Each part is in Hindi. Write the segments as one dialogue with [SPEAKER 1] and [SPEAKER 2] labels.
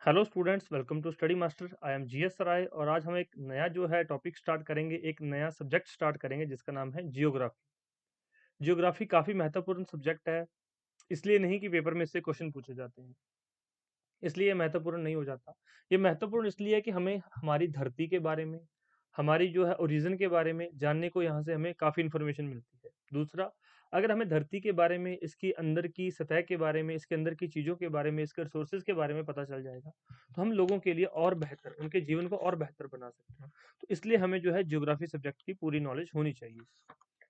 [SPEAKER 1] Hello students, welcome to study master. I am GS Sarai और आज हम एक नया जो है टॉपिक स्टार्ट करेंगे, एक नया सब्जेक्ट स्टार्ट करेंगे जिसका नाम है जियोग्राफी। जियोग्राफी काफ़ी महत्वपूर्ण सब्जेक्ट है, इसलिए नहीं कि पेपर में इससे क्वेश्चन पूछे जाते हैं, इसलिए ये महत्वपूर्ण नहीं हो जाता। ये महत्वपूर्ण इसलिए है कि हमें हमारी धरती के बारे में, हमारी जो है ओरिजिन के बारे में जानने को यहाँ से हमें काफ़ी इन्फॉर्मेशन मिलती है। दूसरा, अगर हमें धरती के बारे में, इसकी अंदर की सतह के बारे में, इसके अंदर की चीज़ों के बारे में, इसके रिसोर्सेज के बारे में पता चल जाएगा, तो हम लोगों के लिए और बेहतर, उनके जीवन को और बेहतर बना सकते हैं। तो इसलिए हमें जो है ज्योग्राफी सब्जेक्ट की पूरी नॉलेज होनी चाहिए।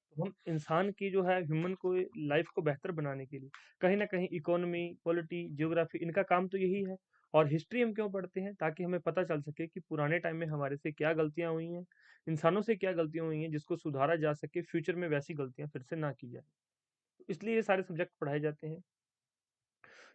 [SPEAKER 1] तो हम इंसान की जो है ह्यूमन को लाइफ को बेहतर बनाने के लिए कहीं ना कहीं इकोनॉमी, पॉलिटी, जियोग्राफी, इनका काम तो यही है। और हिस्ट्री हम क्यों पढ़ते हैं? ताकि हमें पता चल सके कि पुराने टाइम में हमारे से क्या गलतियां हुई हैं, इंसानों से क्या गलतियां हुई हैं, जिसको सुधारा जा सके, फ्यूचर में वैसी गलतियां फिर से ना की जाए। इसलिए ये सारे सब्जेक्ट पढ़ाए जाते हैं।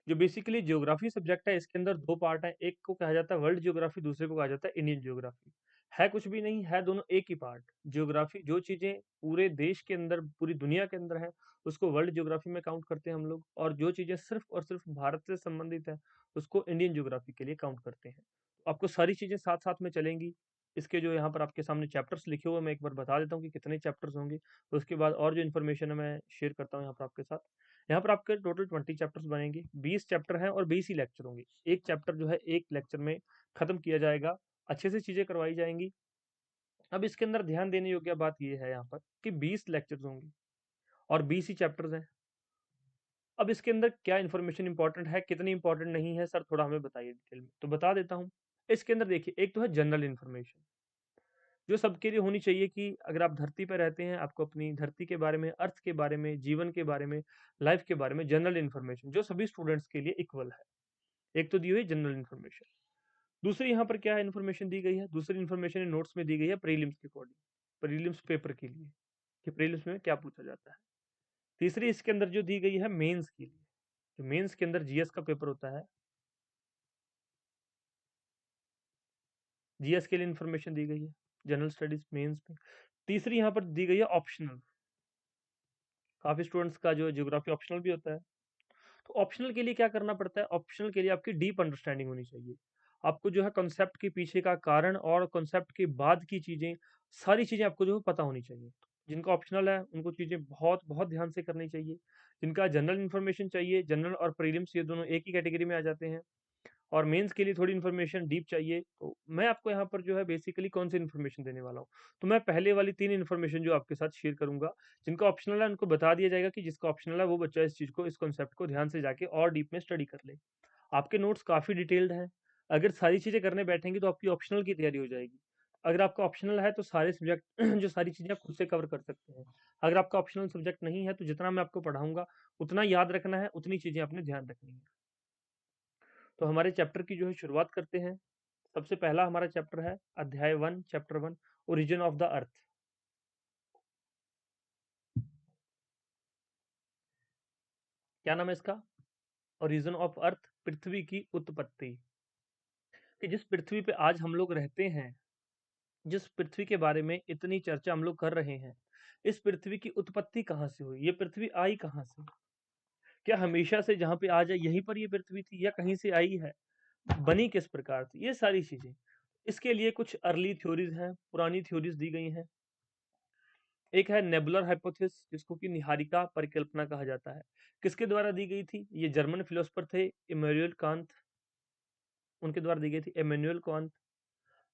[SPEAKER 1] जो बेसिकली ज्योग्राफी सब्जेक्ट है, इसके अंदर दो पार्ट है। एक को कहा जाता है वर्ल्ड ज्योग्राफी, दूसरे को कहा जाता है इंडियन ज्योग्राफी। है कुछ भी नहीं है, दोनों एक ही पार्ट। ज्योग्राफी जो चीजें पूरे देश के अंदर, पूरी दुनिया के अंदर है, उसको वर्ल्ड ज्योग्राफी में काउंट करते हैं हम लोग। और जो चीजें सिर्फ और सिर्फ भारत से संबंधित है, उसको इंडियन ज्योग्राफी के लिए काउंट करते हैं। तो आपको सारी चीजें साथ साथ में चलेंगी। इसके जो यहाँ पर आपके सामने चैप्टर्स लिखे हुए हैं, मैं एक बार बता देता हूँ कि कितने चैप्टर्स होंगे। उसके बाद और जो इन्फॉर्मेशन है मैं शेयर करता हूँ यहाँ पर आपके साथ। यहाँ पर आपके टोटल 20 चैप्टर्स बनेंगे, 20 चैप्टर हैं और 20 ही लेक्चर होंगे। एक चैप्टर जो है एक लेक्चर में खत्म किया जाएगा, अच्छे से चीजें करवाई जाएंगी। अब इसके अंदर ध्यान देने योग्य बात यह है यहाँ पर कि 20 लेक्चर्स होंगे और 20 ही चैप्टर्स हैं। अब इसके अंदर क्या इन्फॉर्मेशन इंपॉर्टेंट है, कितनी इंपॉर्टेंट नहीं है, सर थोड़ा हमें बताइए डिटेल में। तो बता देता हूँ। इसके अंदर देखिए, एक तो है जनरल इन्फॉर्मेशन, जो सबके लिए होनी चाहिए कि अगर आप धरती पर रहते हैं, आपको अपनी धरती के बारे में, अर्थ के बारे में, जीवन के बारे में, लाइफ के बारे में जनरल इन्फॉर्मेशन जो सभी स्टूडेंट्स के लिए इक्वल है। एक तो दी हुई जनरल इन्फॉर्मेशन। दूसरी यहाँ पर क्या इन्फॉर्मेशन दी गई है? दूसरी इन्फॉर्मेशन इन नोट्स में दी गई है प्रीलिम्स के अकॉर्डिंग, प्रीलिम्स पेपर के लिए, कि प्रीलिम्स में क्या पूछा जाता है। तीसरी इसके अंदर जो दी गई है मेंस के लिए, जो मेंस के अंदर जीएस का पेपर होता है, जीएस के लिए इन्फॉर्मेशन दी गई है जनरल स्टडीज मेंस में। तीसरी यहाँ पर दी गई है ऑप्शनल। काफी स्टूडेंट्स का जो ज्योग्राफी ऑप्शनल भी होता है। तो ऑप्शनल के लिए क्या करना पड़ता है? ऑप्शनल के लिए आपकी डीप अंडरस्टैंडिंग होनी चाहिए। आपको जो है कॉन्सेप्ट के पीछे का कारण और कॉन्सेप्ट के बाद की चीजें, सारी चीजें आपको जो है पता होनी चाहिए। जिनका ऑप्शनल है उनको चीजें बहुत बहुत ध्यान से करनी चाहिए। जिनका जनरल इन्फॉर्मेशन चाहिए, जनरल और प्रीलिम्स ये दोनों एक ही कैटेगरी में आ जाते हैं, और मेंस के लिए थोड़ी इन्फॉर्मेशन डीप चाहिए। तो मैं आपको यहाँ पर जो है बेसिकली कौन सी इन्फॉर्मेशन देने वाला हूँ। तो मैं पहले वाली तीन इन्फॉर्मेशन जो आपके साथ शेयर करूंगा, जिनका ऑप्शनल है उनको बता दिया जाएगा कि जिसका ऑप्शनल है वो बच्चा इस चीज को, इस कॉन्सेप्ट को ध्यान से जाके और डीप में स्टडी कर ले। आपके नोट्स काफी डिटेल्ड हैं। अगर सारी चीजें करने बैठेंगे तो आपकी ऑप्शनल की तैयारी हो जाएगी। अगर आपका ऑप्शनल है तो सारे सब्जेक्ट जो सारी चीजें आप खुद से कवर कर सकते हैं। अगर आपका ऑप्शनल सब्जेक्ट नहीं है तो जितना मैं आपको पढ़ाऊंगा उतना याद रखना है, उतनी चीजें आपने ध्यान रखनी है। तो हमारे चैप्टर की जो है शुरुआत करते हैं। सबसे पहला हमारा चैप्टर है अध्याय 1, चैप्टर 1, ओरिजिन ऑफ द अर्थ। क्या नाम है इसका? ओरिजिन ऑफ अर्थ, पृथ्वी की उत्पत्ति। कि जिस पृथ्वी पे आज हम लोग रहते हैं, जिस पृथ्वी के बारे में इतनी चर्चा हम लोग कर रहे हैं, इस पृथ्वी की उत्पत्ति कहाँ से हुई? ये पृथ्वी आई कहाँ से? क्या हमेशा से जहाँ पे आज है यहीं पर ये पृथ्वी थी, या कहीं से आई है? बनी किस प्रकार थी? ये सारी चीजें। इसके लिए कुछ अर्ली थ्योरीज हैं, पुरानी थ्योरीज दी गई हैं। एक है नेबुलर हाइपोथेसिस, जिसको कि निहारिका परिकल्पना कहा जाता है। किसके द्वारा दी गई थी? ये जर्मन फिलोसफर थे, इमैनुअल कांत, उनके द्वारा दी गई थी, इमैनुअल कांत।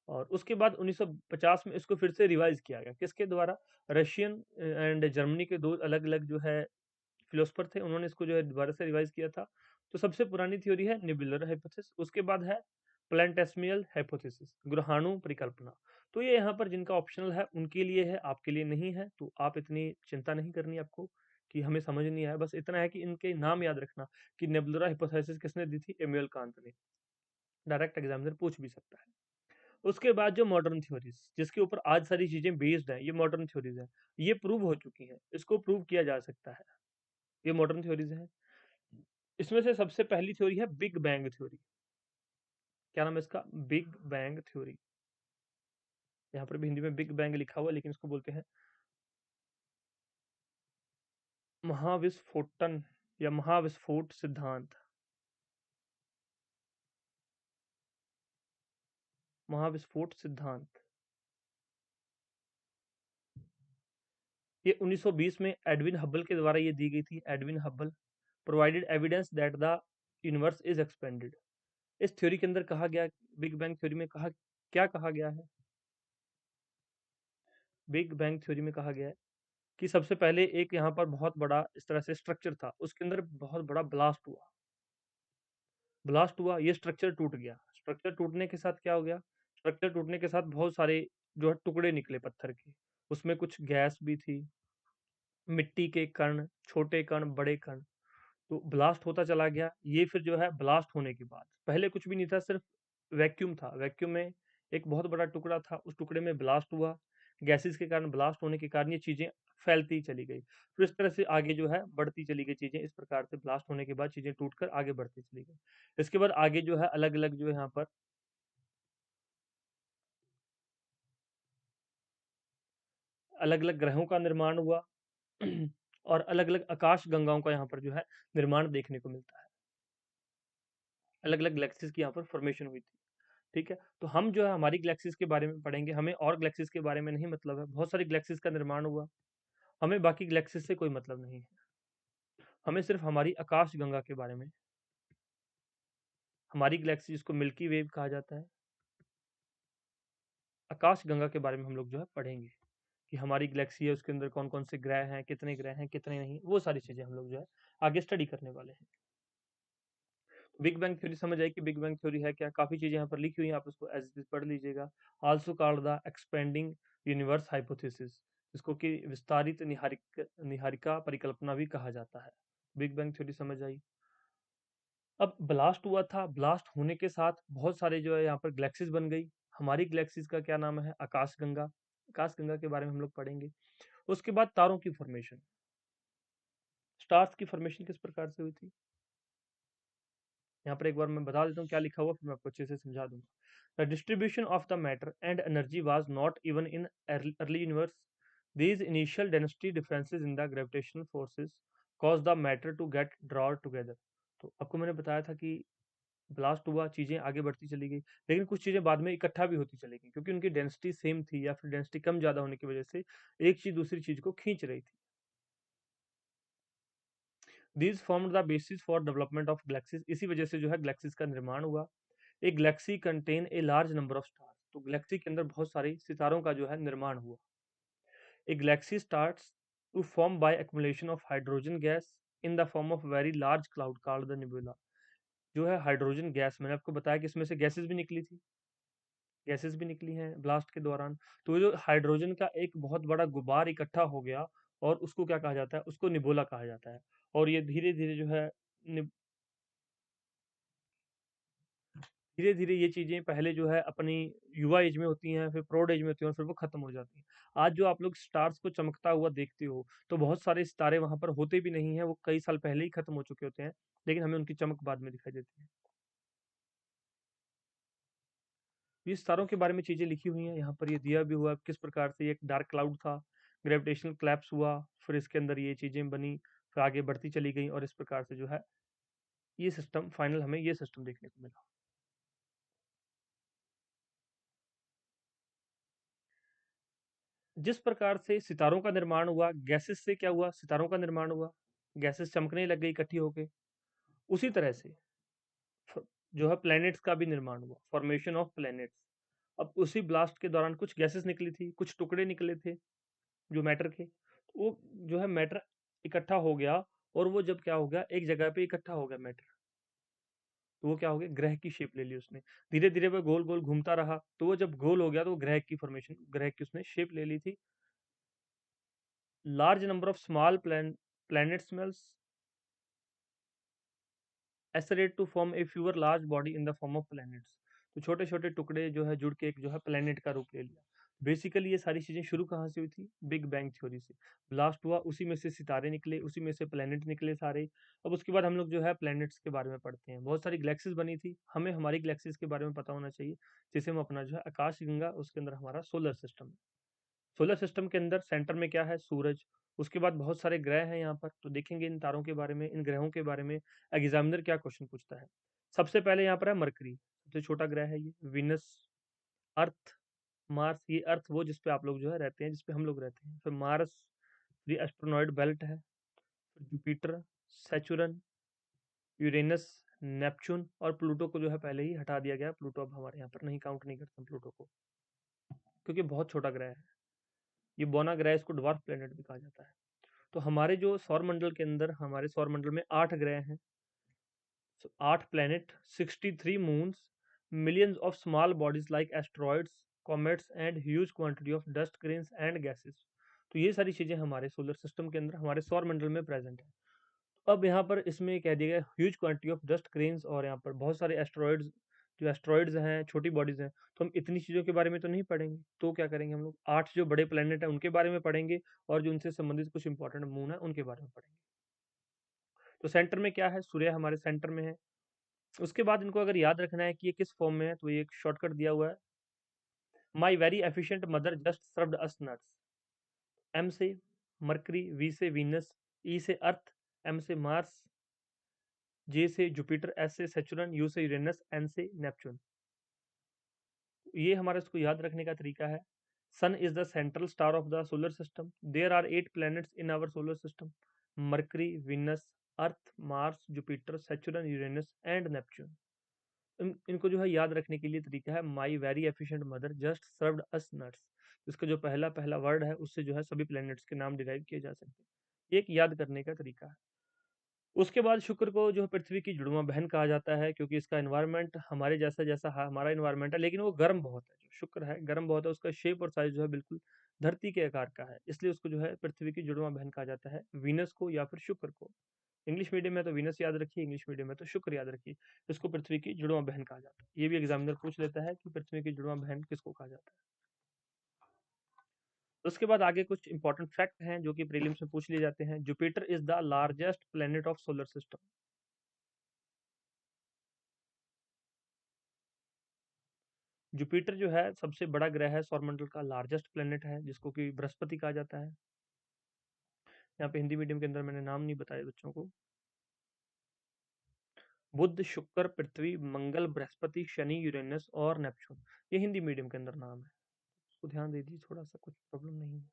[SPEAKER 1] और उसके बाद 1950 में इसको फिर से रिवाइज किया गया। किसके द्वारा? रशियन एंड जर्मनी के दो अलग अलग जो है फिलोसफर थे, उन्होंने इसको जो है दोबारा से रिवाइज किया था। तो सबसे पुरानी थ्योरी है नेबुलर हाइपोथेसिस। उसके बाद है प्लैनेटेसिमल हाइपोथेसिस, ग्रहाणु परिकल्पना। तो ये यहाँ पर जिनका ऑप्शनल है उनके लिए है, आपके लिए नहीं है। तो आप इतनी चिंता नहीं करनी आपको कि हमें समझ नहीं आया। बस इतना है कि इनके नाम याद रखना कि नेबुलर हाइपोथेसिस किसने दी थी? इमैनुअल कांत ने। डायरेक्ट एग्जामिनर पूछ भी सकता है। उसके बाद जो मॉडर्न थ्योरीज, जिसके ऊपर आज सारी चीजें बेस्ड हैं, ये मॉडर्न थ्योरीज हैं। ये प्रूव हो चुकी हैं, इसको प्रूव किया जा सकता है। ये मॉडर्न थ्योरीज हैं। इसमें से सबसे पहली थ्योरी है बिग बैंग थ्योरी। क्या नाम है इसका? Big bang theory. यहाँ पर भी हिंदी में बिग बैंग लिखा हुआ है, लेकिन इसको बोलते हैं महाविस्फोटन या महाविस्फोट सिद्धांत। महाविस्फोट सिद्धांत, ये 1920 में एडविन हब्बल के द्वारा ये दी गई थी। Edwin Hubble provided evidence that the universe is expanded. इस थ्योरी के अंदर कहा गया, बिग बैंग थ्योरी में कहा, क्या कहा गया है? बिग बैंग थ्योरी में कहा गया है कि सबसे पहले एक यहाँ पर बहुत बड़ा इस तरह से स्ट्रक्चर था, उसके अंदर बहुत बड़ा ब्लास्ट हुआ। ब्लास्ट हुआ, ये स्ट्रक्चर टूट गया। स्ट्रक्चर टूटने के साथ क्या हो गया? स्ट्रक्चर टूटने के साथ बहुत सारे जो है टुकड़े निकले पत्थर के, उसमें कुछ गैस भी थी, मिट्टी के कण, छोटे कण, बड़े कण। तो ब्लास्ट होता चला गया। ये फिर जो है ब्लास्ट होने के बाद, पहले कुछ भी नहीं था, सिर्फ वैक्यूम था। वैक्यूम में एक बहुत बड़ा टुकड़ा था, उस टुकड़े में ब्लास्ट हुआ। गैसेस के कारण, ब्लास्ट होने के कारण ये चीजें फैलती चली गई। फिर इस तरह से आगे जो है बढ़ती चली गई चीजें। इस प्रकार से ब्लास्ट होने के बाद चीजें टूटकर आगे बढ़ती चली गई। इसके बाद आगे जो है अलग अलग जो है यहाँ पर अलग अलग ग्रहों का निर्माण हुआ और अलग अलग आकाश गंगाओं का यहाँ पर जो है निर्माण देखने को मिलता है। अलग अलग गैलेक्सीज की यहाँ पर फॉर्मेशन हुई थी। ठीक है, तो हम जो है हमारी गैलेक्सीज के बारे में पढ़ेंगे। हमें और गैलेक्सीज के बारे में नहीं मतलब है, बहुत सारी गैलेक्सीज का निर्माण हुआ, हमें बाकी गैलेक्सीज से कोई मतलब नहीं है। हमें सिर्फ हमारी आकाश गंगा के बारे में, हमारी गैलेक्सी जिसको मिल्की वेव कहा जाता है, आकाश गंगा के बारे में हम लोग जो है पढ़ेंगे कि हमारी गैलेक्सी है, उसके अंदर कौन कौन से ग्रह हैं, कितने नहीं, वो सारी चीजें हम लोग जो है आगे स्टडी करने वाले हैं। बिग बैंग थ्योरी समझ आई कि बिग बैंग थ्योरी है क्या? काफी चीजें यहाँ पर लिखी हुई हैं, आप उसको एज इट इज पढ़ लीजिएगा। Also called the expanding universe hypothesis, जिसको कि विस्तारित निहारिका परिकल्पना भी कहा जाता है। बिग बैंग थ्योरी समझ आई। अब ब्लास्ट हुआ था, ब्लास्ट होने के साथ बहुत सारे जो है यहाँ पर गैलेक्सीज बन गई। हमारी गैलेक्सीज का क्या नाम है? आकाश गंगा। आकाश गंगा के बारे में हम लोग पढ़ेंगे। उसके बाद तारों की फॉर्मेशन, स्टार्स की फॉर्मेशन किस प्रकार से हुई थी, यहाँ पर एक बार मैं बता देता हूँ क्या लिखा हुआ, फिर मैं आपको अच्छे से समझा दूंगा। The distribution of the matter and energy was not even in early universe. These initial density differences in the gravitational forces cause the matter to get draw together. तो आपको मैंने बताया था कि ब्लास्ट हुआ, चीजें आगे बढ़ती चली गई, लेकिन कुछ चीजें बाद में इकट्ठा भी होती चली गई, क्योंकि उनकी डेंसिटी सेम थी या फिर डेंसिटी कम ज्यादा होने की वजह से एक चीज दूसरी चीज को खींच रही थी। These form the basis for development of galaxies, इसी वजह से जो है गैलेक्सीज का निर्माण हुआ। एक Galaxy contain a large number of stars, तो गैलेक्सी के अंदर बहुत सारे सितारों का जो है निर्माण हुआ। A galaxy starts to form by accumulation of hydrogen gas in the form of very large cloud called the nebula. जो है हाइड्रोजन गैस, मैंने आपको बताया कि इसमें से गैसेस भी निकली थी, गैसेस भी निकली हैं ब्लास्ट के दौरान। तो जो हाइड्रोजन का एक बहुत बड़ा गुबार इकट्ठा हो गया, और उसको क्या कहा जाता है? उसको निबोला कहा जाता है। और ये धीरे धीरे जो है धीरे धीरे ये चीजें पहले जो है अपनी युवा एज में होती हैं, फिर प्रौढ़ एज में होती हैं, और फिर वो खत्म हो जाती हैं। आज जो आप लोग स्टार्स को चमकता हुआ देखते हो, तो बहुत सारे सितारे वहां पर होते भी नहीं है, वो कई साल पहले ही खत्म हो चुके होते हैं, लेकिन हमें उनकी चमक बाद में दिखाई देती है। ये सितारों के बारे में चीजें लिखी हुई हैं, यहाँ पर ये दिया भी हुआ है किस प्रकार से एक डार्क क्लाउड था, ग्रेविटेशनल क्लैप्स हुआ, फिर इसके अंदर ये चीजें बनी, फिर आगे बढ़ती चली गई, और इस प्रकार से जो है ये सिस्टम फाइनल, हमें ये सिस्टम देखने को मिला। जिस प्रकार से सितारों का निर्माण हुआ, गैसेस से क्या हुआ? सितारों का निर्माण हुआ, गैसेस चमकने लग गई इकट्ठी होके। उसी तरह से जो है प्लैनेट्स का भी निर्माण हुआ, फॉर्मेशन ऑफ प्लैनेट्स। अब उसी ब्लास्ट के दौरान कुछ गैसेस निकली थी, कुछ टुकड़े निकले थे जो मैटर के, वो जो है मैटर इकट्ठा हो गया, और वो जब क्या हो गया, एक जगह पे इकट्ठा हो गया मैटर, तो वो क्या हो गया, ग्रह की शेप ले ली उसने। धीरे धीरे वो गोल गोल घूमता रहा, तो वो जब गोल हो गया तो वो ग्रह की फॉर्मेशन, ग्रह की उसने शेप ले ली थी। Large number of small planets accrete to form a fewer large body in the form of planets. तो छोटे छोटे टुकड़े जो है जुड़ के एक जो है प्लैनेट का रूप ले लिया। बेसिकली ये सारी चीजें शुरू कहाँ से हुई थी? बिग बैंग थ्योरी से। ब्लास्ट हुआ, उसी में से सितारे निकले, उसी में से प्लैनेट निकले सारे। अब उसके बाद हम लोग जो है प्लैनेट्स के बारे में पढ़ते हैं। बहुत सारी गैलेक्सीज बनी थी, हमें हमारी गैलेक्सीज के बारे में पता होना चाहिए, जिसे हम अपना जो है आकाश गंगा, उसके अंदर हमारा सोलर सिस्टम है। सोलर सिस्टम के अंदर सेंटर में क्या है? सूरज। उसके बाद बहुत सारे ग्रह हैं यहाँ पर, तो देखेंगे इन तारों के बारे में, इन ग्रहों के बारे में एग्जामिनर क्या क्वेश्चन पूछता है। सबसे पहले यहाँ पर है मरकरी, सबसे छोटा ग्रह है ये। विनस, अर्थ, मार्स, ये अर्थ वो जिस पे आप लोग जो है रहते हैं, जिस पे हम लोग रहते हैं। फिर मार्स ये एस्ट्रोनॉइड बेल्ट है। फिर जुपिटर, सैचुरन, यूरेनस, नेपच्यून और प्लूटो को जो है पहले ही हटा दिया गया। प्लूटो अब हमारे यहाँ पर नहीं, काउंट नहीं करते प्लूटो को, क्योंकि बहुत छोटा ग्रह है। ये बौना ग्रह, इसको ड्वार्फ प्लेनेट भी कहा जाता है। तो हमारे जो सौर मंडल के अंदर, हमारे सौर मंडल में 8 ग्रह हैं, 8 planet, 63 moons, millions of small bodies like asteroids, comets and huge quantity of dust grains and gases. तो ये सारी चीजें हमारे सोलर सिस्टम के अंदर, हमारे सौर मंडल में प्रेजेंट है। अब यहाँ पर इसमें कह दिया गया huge quantity of dust grains, और यहाँ पर बहुत सारे एस्ट्रॉइड्स, जो एस्ट्रॉइड्स हैं, छोटी बॉडीज हैं। तो हम इतनी चीज़ों के बारे में तो नहीं पढ़ेंगे, तो क्या करेंगे हम लोग, 8 जो बड़े प्लेनेट हैं उनके बारे में पढ़ेंगे, और जो उनसे संबंधित कुछ इंपॉर्टेंट मून है उनके बारे में पढ़ेंगे। तो सेंटर में क्या है, सूर्य हमारे सेंटर में है। उसके बाद इनको अगर याद रखना है कि ये किस फॉर्म में है, तो ये एक शॉर्टकट दिया हुआ है, my very efficient mother just served us nuts. M से मरकरी, वी से वीनस, ई से अर्थ, एम से मार्स, जे से जुपिटर, एस से सैचुरन, यू से यूरेनस, एन से नेपच्यून। ये हमारा इसको याद रखने का तरीका है। Sun is the central star of the solar system. There are 8 planets in our solar system, Mercury, Venus, Earth, Mars, Jupiter, Saturn, Uranus and Neptune. इनको जो है याद रखने के लिए तरीका है, my very efficient mother just served us nuts. इसका जो पहला पहला वर्ड है उससे जो है सभी प्लैनेट्स के नाम डिराइव किए जा सकते हैं। ये एक याद करने का तरीका है। उसके बाद शुक्र को जो है पृथ्वी की जुड़वां बहन कहा जाता है, क्योंकि इसका एनवायरनमेंट हमारे जैसा जैसा हमारा एनवायरनमेंट है, लेकिन वो गर्म बहुत है। जो शुक्र है गर्म बहुत है, उसका शेप और साइज जो है बिल्कुल धरती के आकार का है, इसलिए उसको जो है पृथ्वी की जुड़वां बहन कहा जाता है, वीनस को या फिर शुक्र को। इंग्लिश मीडियम में तो वीनस याद रखिए, इंग्लिश मीडियम में तो शुक्र याद रखिए। इसको पृथ्वी की जुड़वां बहन कहा जाता है। ये भी एग्जामिनर पूछ लेता है कि पृथ्वी की जुड़वां बहन किसको कहा जाता है। उसके बाद आगे कुछ इंपॉर्टेंट फैक्ट हैं जो कि प्रीलिम्स में पूछ लिए जाते हैं। Jupiter is the largest planet of solar system. Jupiter जो है सबसे बड़ा ग्रह है, सौरमंडल का लार्जेस्ट प्लेनेट है, जिसको कि बृहस्पति कहा जाता है। यहाँ पे हिंदी मीडियम के अंदर मैंने नाम नहीं बताए बच्चों को। बुध, शुक्र, पृथ्वी, मंगल, बृहस्पति, शनि, यूरेनस और नेपच्यून, ये हिंदी मीडियम के अंदर नाम है। उसको ध्यान दे दीजिए, थोड़ा सा कुछ प्रॉब्लम नहीं है।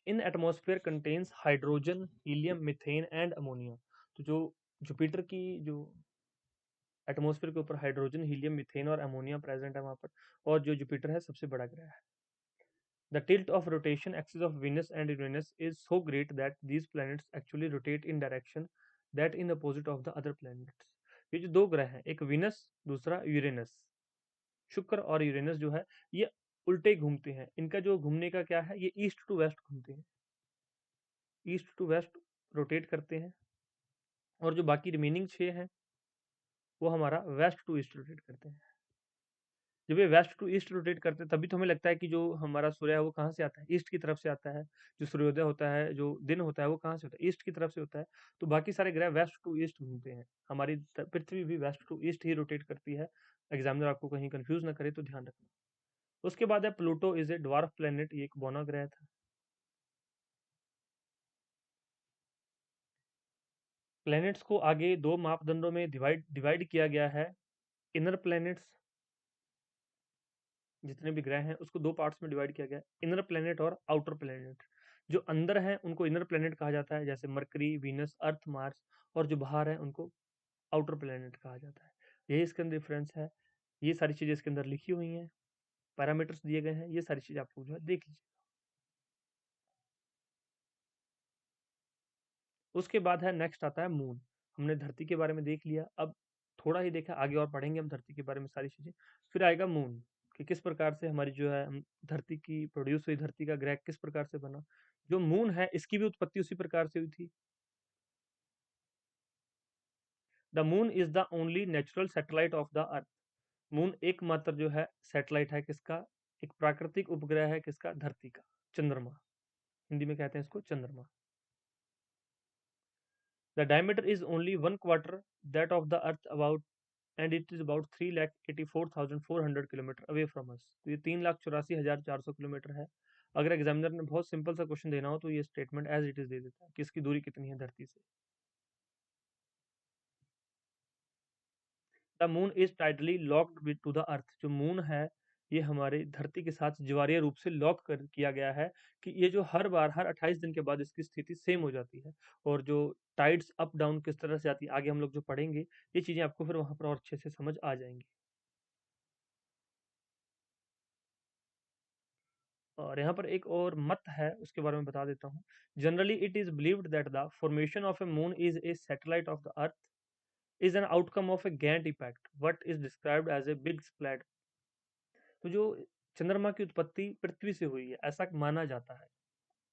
[SPEAKER 1] इन atmosphere contains hydrogen, helium, methane and ammonia. तो जो जुपिटर की जो एटमॉस्फेयर के ऊपर हाइड्रोजन, हीलियम, मीथेन और अमोनिया प्रेजेंट है वहां पर, और जो जुपिटर है सबसे बड़ा ग्रह है। The tilt of rotation axis of Venus and Uranus is so great that these planets actually rotate in direction that in opposite of the other planets. ये जो दो ग्रह हैं, एक विनस, दूसरा यूरेनस, शुक्र और यूरेनस जो है ये उल्टे घूमते हैं। इनका जो घूमने का क्या है, ये ईस्ट टू वेस्ट घूमते हैं, ईस्ट टू वेस्ट रोटेट करते हैं। और जो बाकी रिमेनिंग 6 हैं वो हमारा वेस्ट टू ईस्ट रोटेट करते हैं। जब ये वेस्ट टू ईस्ट रोटेट करते हैं तभी तो हमें लगता है कि जो हमारा सूर्य है वो कहाँ से आता है, ईस्ट की तरफ से आता है। जो सूर्योदय होता है, जो दिन होता है, वो कहाँ से होता है, ईस्ट की तरफ से होता है। तो बाकी सारे ग्रह वेस्ट टू ईस्ट घूमते हैं। हमारी पृथ्वी भी वेस्ट टू ईस्ट ही रोटेट करती है। एग्जामिनर आपको कहीं कंफ्यूज ना करे तो ध्यान रखना। उसके बाद है Pluto is a dwarf planet, ये एक बौना ग्रह था। प्लैनेट्स को आगे दो मापदंडों में डिवाइड डिवाइड किया गया है। इनर प्लैनेट्स, जितने भी ग्रह हैं उसको दो पार्ट्स में डिवाइड किया गया है, इनर प्लेनेट और आउटर प्लेनेट। जो अंदर हैं उनको इनर प्लेनेट कहा जाता है, जैसे मरकरी, वीनस, अर्थ, मार्स। और जो बाहर है उनको आउटर प्लेनेट कहा जाता है। यही इसके अंदर डिफरेंस है। ये सारी चीजें इसके अंदर लिखी हुई हैं, पैरामीटर्स दिए गए हैं, ये सारी चीजें आपको जो है देख लीजिए। उसके बाद है, नेक्स्ट आता है मून। हमने धरती के बारे में देख लिया, अब थोड़ा ही देखा, आगे और पढ़ेंगे हम धरती के बारे में सारी चीजें। फिर आएगा मून, कि किस प्रकार से हमारी जो है धरती की प्रोड्यूस हुई, धरती का ग्रह किस प्रकार से बना। जो मून है इसकी भी उत्पत्ति उसी प्रकार से हुई थी। The moon is the only natural satellite of the earth. Moon एकमात्र जो है सैटेलाइट है किसका, एक प्राकृतिक उपग्रह है किसका, धरती का, चंद्रमा। हिंदी में कहते हैं इसको चंद्रमा। The diameter is only 1/4 that of the earth about, and it is about 3,84,400 kilometre away from us. तो ये 3,84,400 किलोमीटर है। अगर एग्जामिनर ने बहुत सिंपल सा क्वेश्चन देना हो तो ये स्टेटमेंट एज इट इज दे देता है कि इसकी दूरी कितनी है धरती से। The moon is tightly locked with to the earth. जो मून है ये हमारे धरती के साथ जीवाश्म रूप से लॉक कर किया गया है कि ये जो हर बार हर 28 दिन के बाद इसकी स्थिति सेम हो जाती है। और जो टाइड्स अप डाउन किस तरह से आती है आगे हम लोग जो पढ़ेंगे, ये चीजें आपको फिर वहां पर और अच्छे से समझ आ जाएंगी। और यहाँ पर एक और मत है उसके बारे में बता देता हूँ। Generally it is believed that the formation of A moon is a satellite of the earth is an outcome of a Gantt impact, what is described as a big splat। तो जो चंद्रमा की उत्पत्ति पृथ्वी से हुई है ऐसा माना जाता है।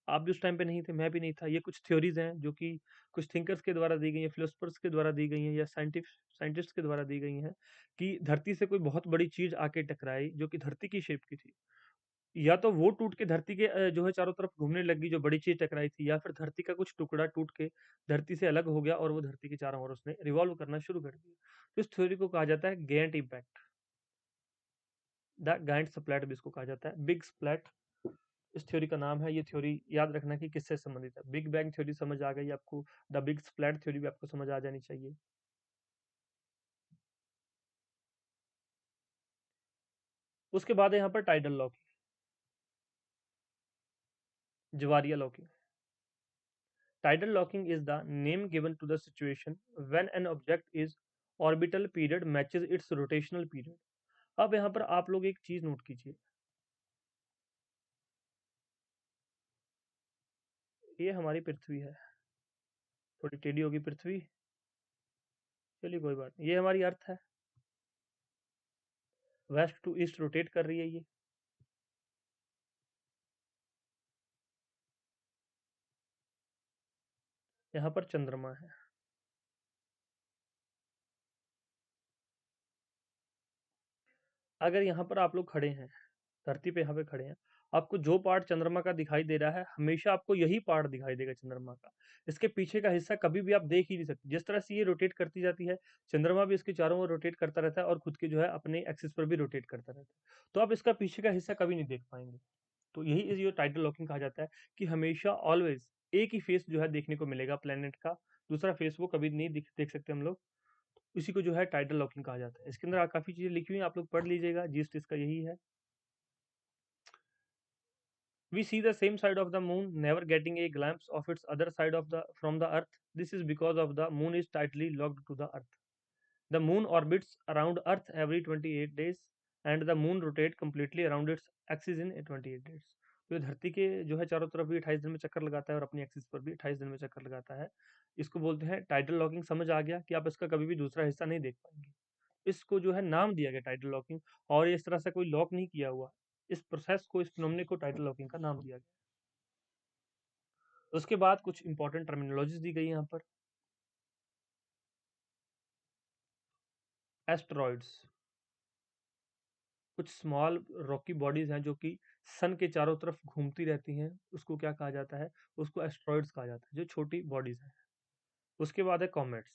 [SPEAKER 1] आप भी उस टाइम पे नहीं थे, मैं भी नहीं था। ये कुछ थ्योरीज हैं जो कि कुछ थिंकर्स के द्वारा दी गई हैं, फिलोसफर्स के द्वारा दी गई हैं, या साइंटिस्ट के द्वारा दी गई हैं कि धरती से कोई बहुत बड़ी चीज आके टकराई जो कि धरती की शेप की थी। या तो वो टूट के धरती के जो है चारों तरफ घूमने लगी जो बड़ी चीज टकराई थी, या फिर धरती का कुछ टुकड़ा टूट के धरती से अलग हो गया और वो धरती के चारों ओर उसने रिवॉल्व करना शुरू कर दिया। तो इस थ्योरी को कहा जाता है Gantt impact. The Gantt splat भी इसको कहा जाता है, बिग स्प्लैट इस थ्योरी का नाम है। ये थ्योरी याद रखना कि किससे संबंधित है। बिग बैंग थ्योरी समझ आ गई आपको, द बिग स्प्लैट थ्योरी भी आपको समझ आ जानी चाहिए। उसके बाद है यहाँ पर टाइडल लॉकिंग, ज्वारीय locking. Tidal locking is the name given to the situation when an object is orbital period matches its rotational period। अब यहाँ पर आप लोग एक चीज नोट कीजिए, ये हमारी पृथ्वी है, थोड़ी टेढ़ी होगी पृथ्वी, चलिए कोई बात नहीं। ये हमारी अर्थ है, वेस्ट टू ईस्ट रोटेट कर रही है ये। यहाँ पर चंद्रमा है। अगर यहाँ पर आप लोग खड़े हैं, धरती पे यहाँ पे खड़े हैं, आपको जो पार्ट चंद्रमा का दिखाई दे रहा है हमेशा आपको यही पार्ट दिखाई देगा चंद्रमा का। इसके पीछे का हिस्सा कभी भी आप देख ही नहीं सकते। जिस तरह से ये रोटेट करती जाती है, चंद्रमा भी इसके चारों ओर रोटेट करता रहता है और खुद के जो है अपने एक्सिस पर भी रोटेट करता रहता है। तो आप इसका पीछे का हिस्सा कभी नहीं देख पाएंगे। तो यही इस जो टाइडल लॉकिंग कहा जाता है कि हमेशा ऑलवेज एक ही फेस जो है देखने को मिलेगा प्लेनेट का, दूसरा फेस वो कभी नहीं देख सकते हम लोग। इसी को जो है टाइडल लॉकिंग कहा जाता है। इसके अंदर काफी चीजें लिखी हुई हैं, आप लोग पढ़ लीजिएगा, जिस्ट इसका यही है। We see the same side of the moon, never getting a glimpse of its other side of the from the earth. This is because of the moon is tightly locked to the earth. The moon orbits around earth every 28 days and the moon rotates completely around its axis in 28 days। तो धरती के जो है चारों तरफ भी 28 दिन में चक्कर लगाता है और अपनी एक्सिस पर भी 28 दिन में चक्कर लगाता है। इसको बोलते हैं टाइडल लॉकिंग। समझ आ गया कि आप इसका कभी भी दूसरा हिस्सा नहीं देख पाएंगे। इसको जो है नाम दिया गया टाइडल लॉकिंग, और ये इस तरह से कोई लॉक नहीं किया हुआ। इस प्रोसेस को, इस फिनोमेना को टाइडल लॉकिंग का नाम दिया गया। उसके बाद कुछ इंपॉर्टेंट टर्मिनोलॉजीज दी गई यहाँ पर। एस्टेरॉइड्स कुछ स्मॉल रॉकी बॉडीज हैं जो कि सन के चारों तरफ घूमती रहती हैं, उसको क्या कहा जाता है, उसको एस्टेरॉइड्स कहा जाता है, जो छोटी बॉडीज हैं। उसके बाद है कॉमेट्स।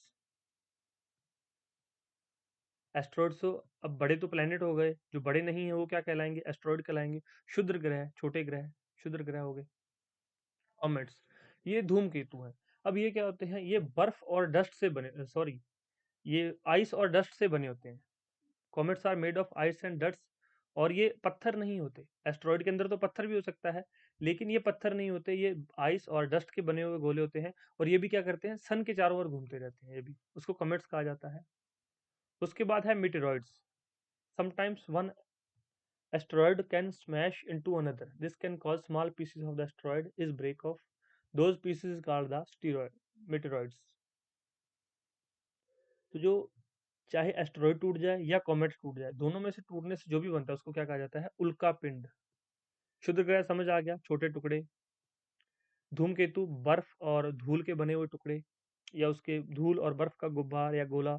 [SPEAKER 1] एस्टेरॉइड्स तो अब बड़े तो प्लेनेट हो गए, जो बड़े नहीं है वो क्या कहलाएंगे, एस्टेरॉइड कहलाएंगे। क्षुद्र ग्रह, छोटे ग्रह, क्षुद्र ग्रह हो गए कॉमेट्स। ये धूमकेतु हैं। अब ये क्या होते हैं, ये बर्फ और डस्ट से बने, सॉरी, ये आइस और डस्ट से बने होते हैं। Comets are made of ice and dust. और ये पत्थर नहीं होते। एस्ट्रॉइड के अंदर तो पत्थर भी हो सकता है, लेकिन ये पत्थर नहीं होते, ये आइस और डस्ट के बने हुए गोले होते हैं। और ये भी क्या करते हैं, सन के चारों ओर घूमते रहते हैं, ये भी उसको कॉमेट्स कहा जाता है। उसके बाद है meteoroids. Sometimes one asteroid can smash into another. This can cause small pieces of the asteroid is break off. Those pieces is called the steroid meteoroids। तो जो चाहे एस्टेरॉइड टूट जाए या कॉमेट टूट जाए, दोनों में से टूटने से जो भी बनता है उसको क्या कहा जाता है, उल्का पिंड। क्षुद्र ग्रह समझ आ गया, छोटे टुकड़े। धूमकेतु बर्फ और धूल के बने हुए टुकड़े, या उसके धूल और बर्फ का गुब्बार या गोला।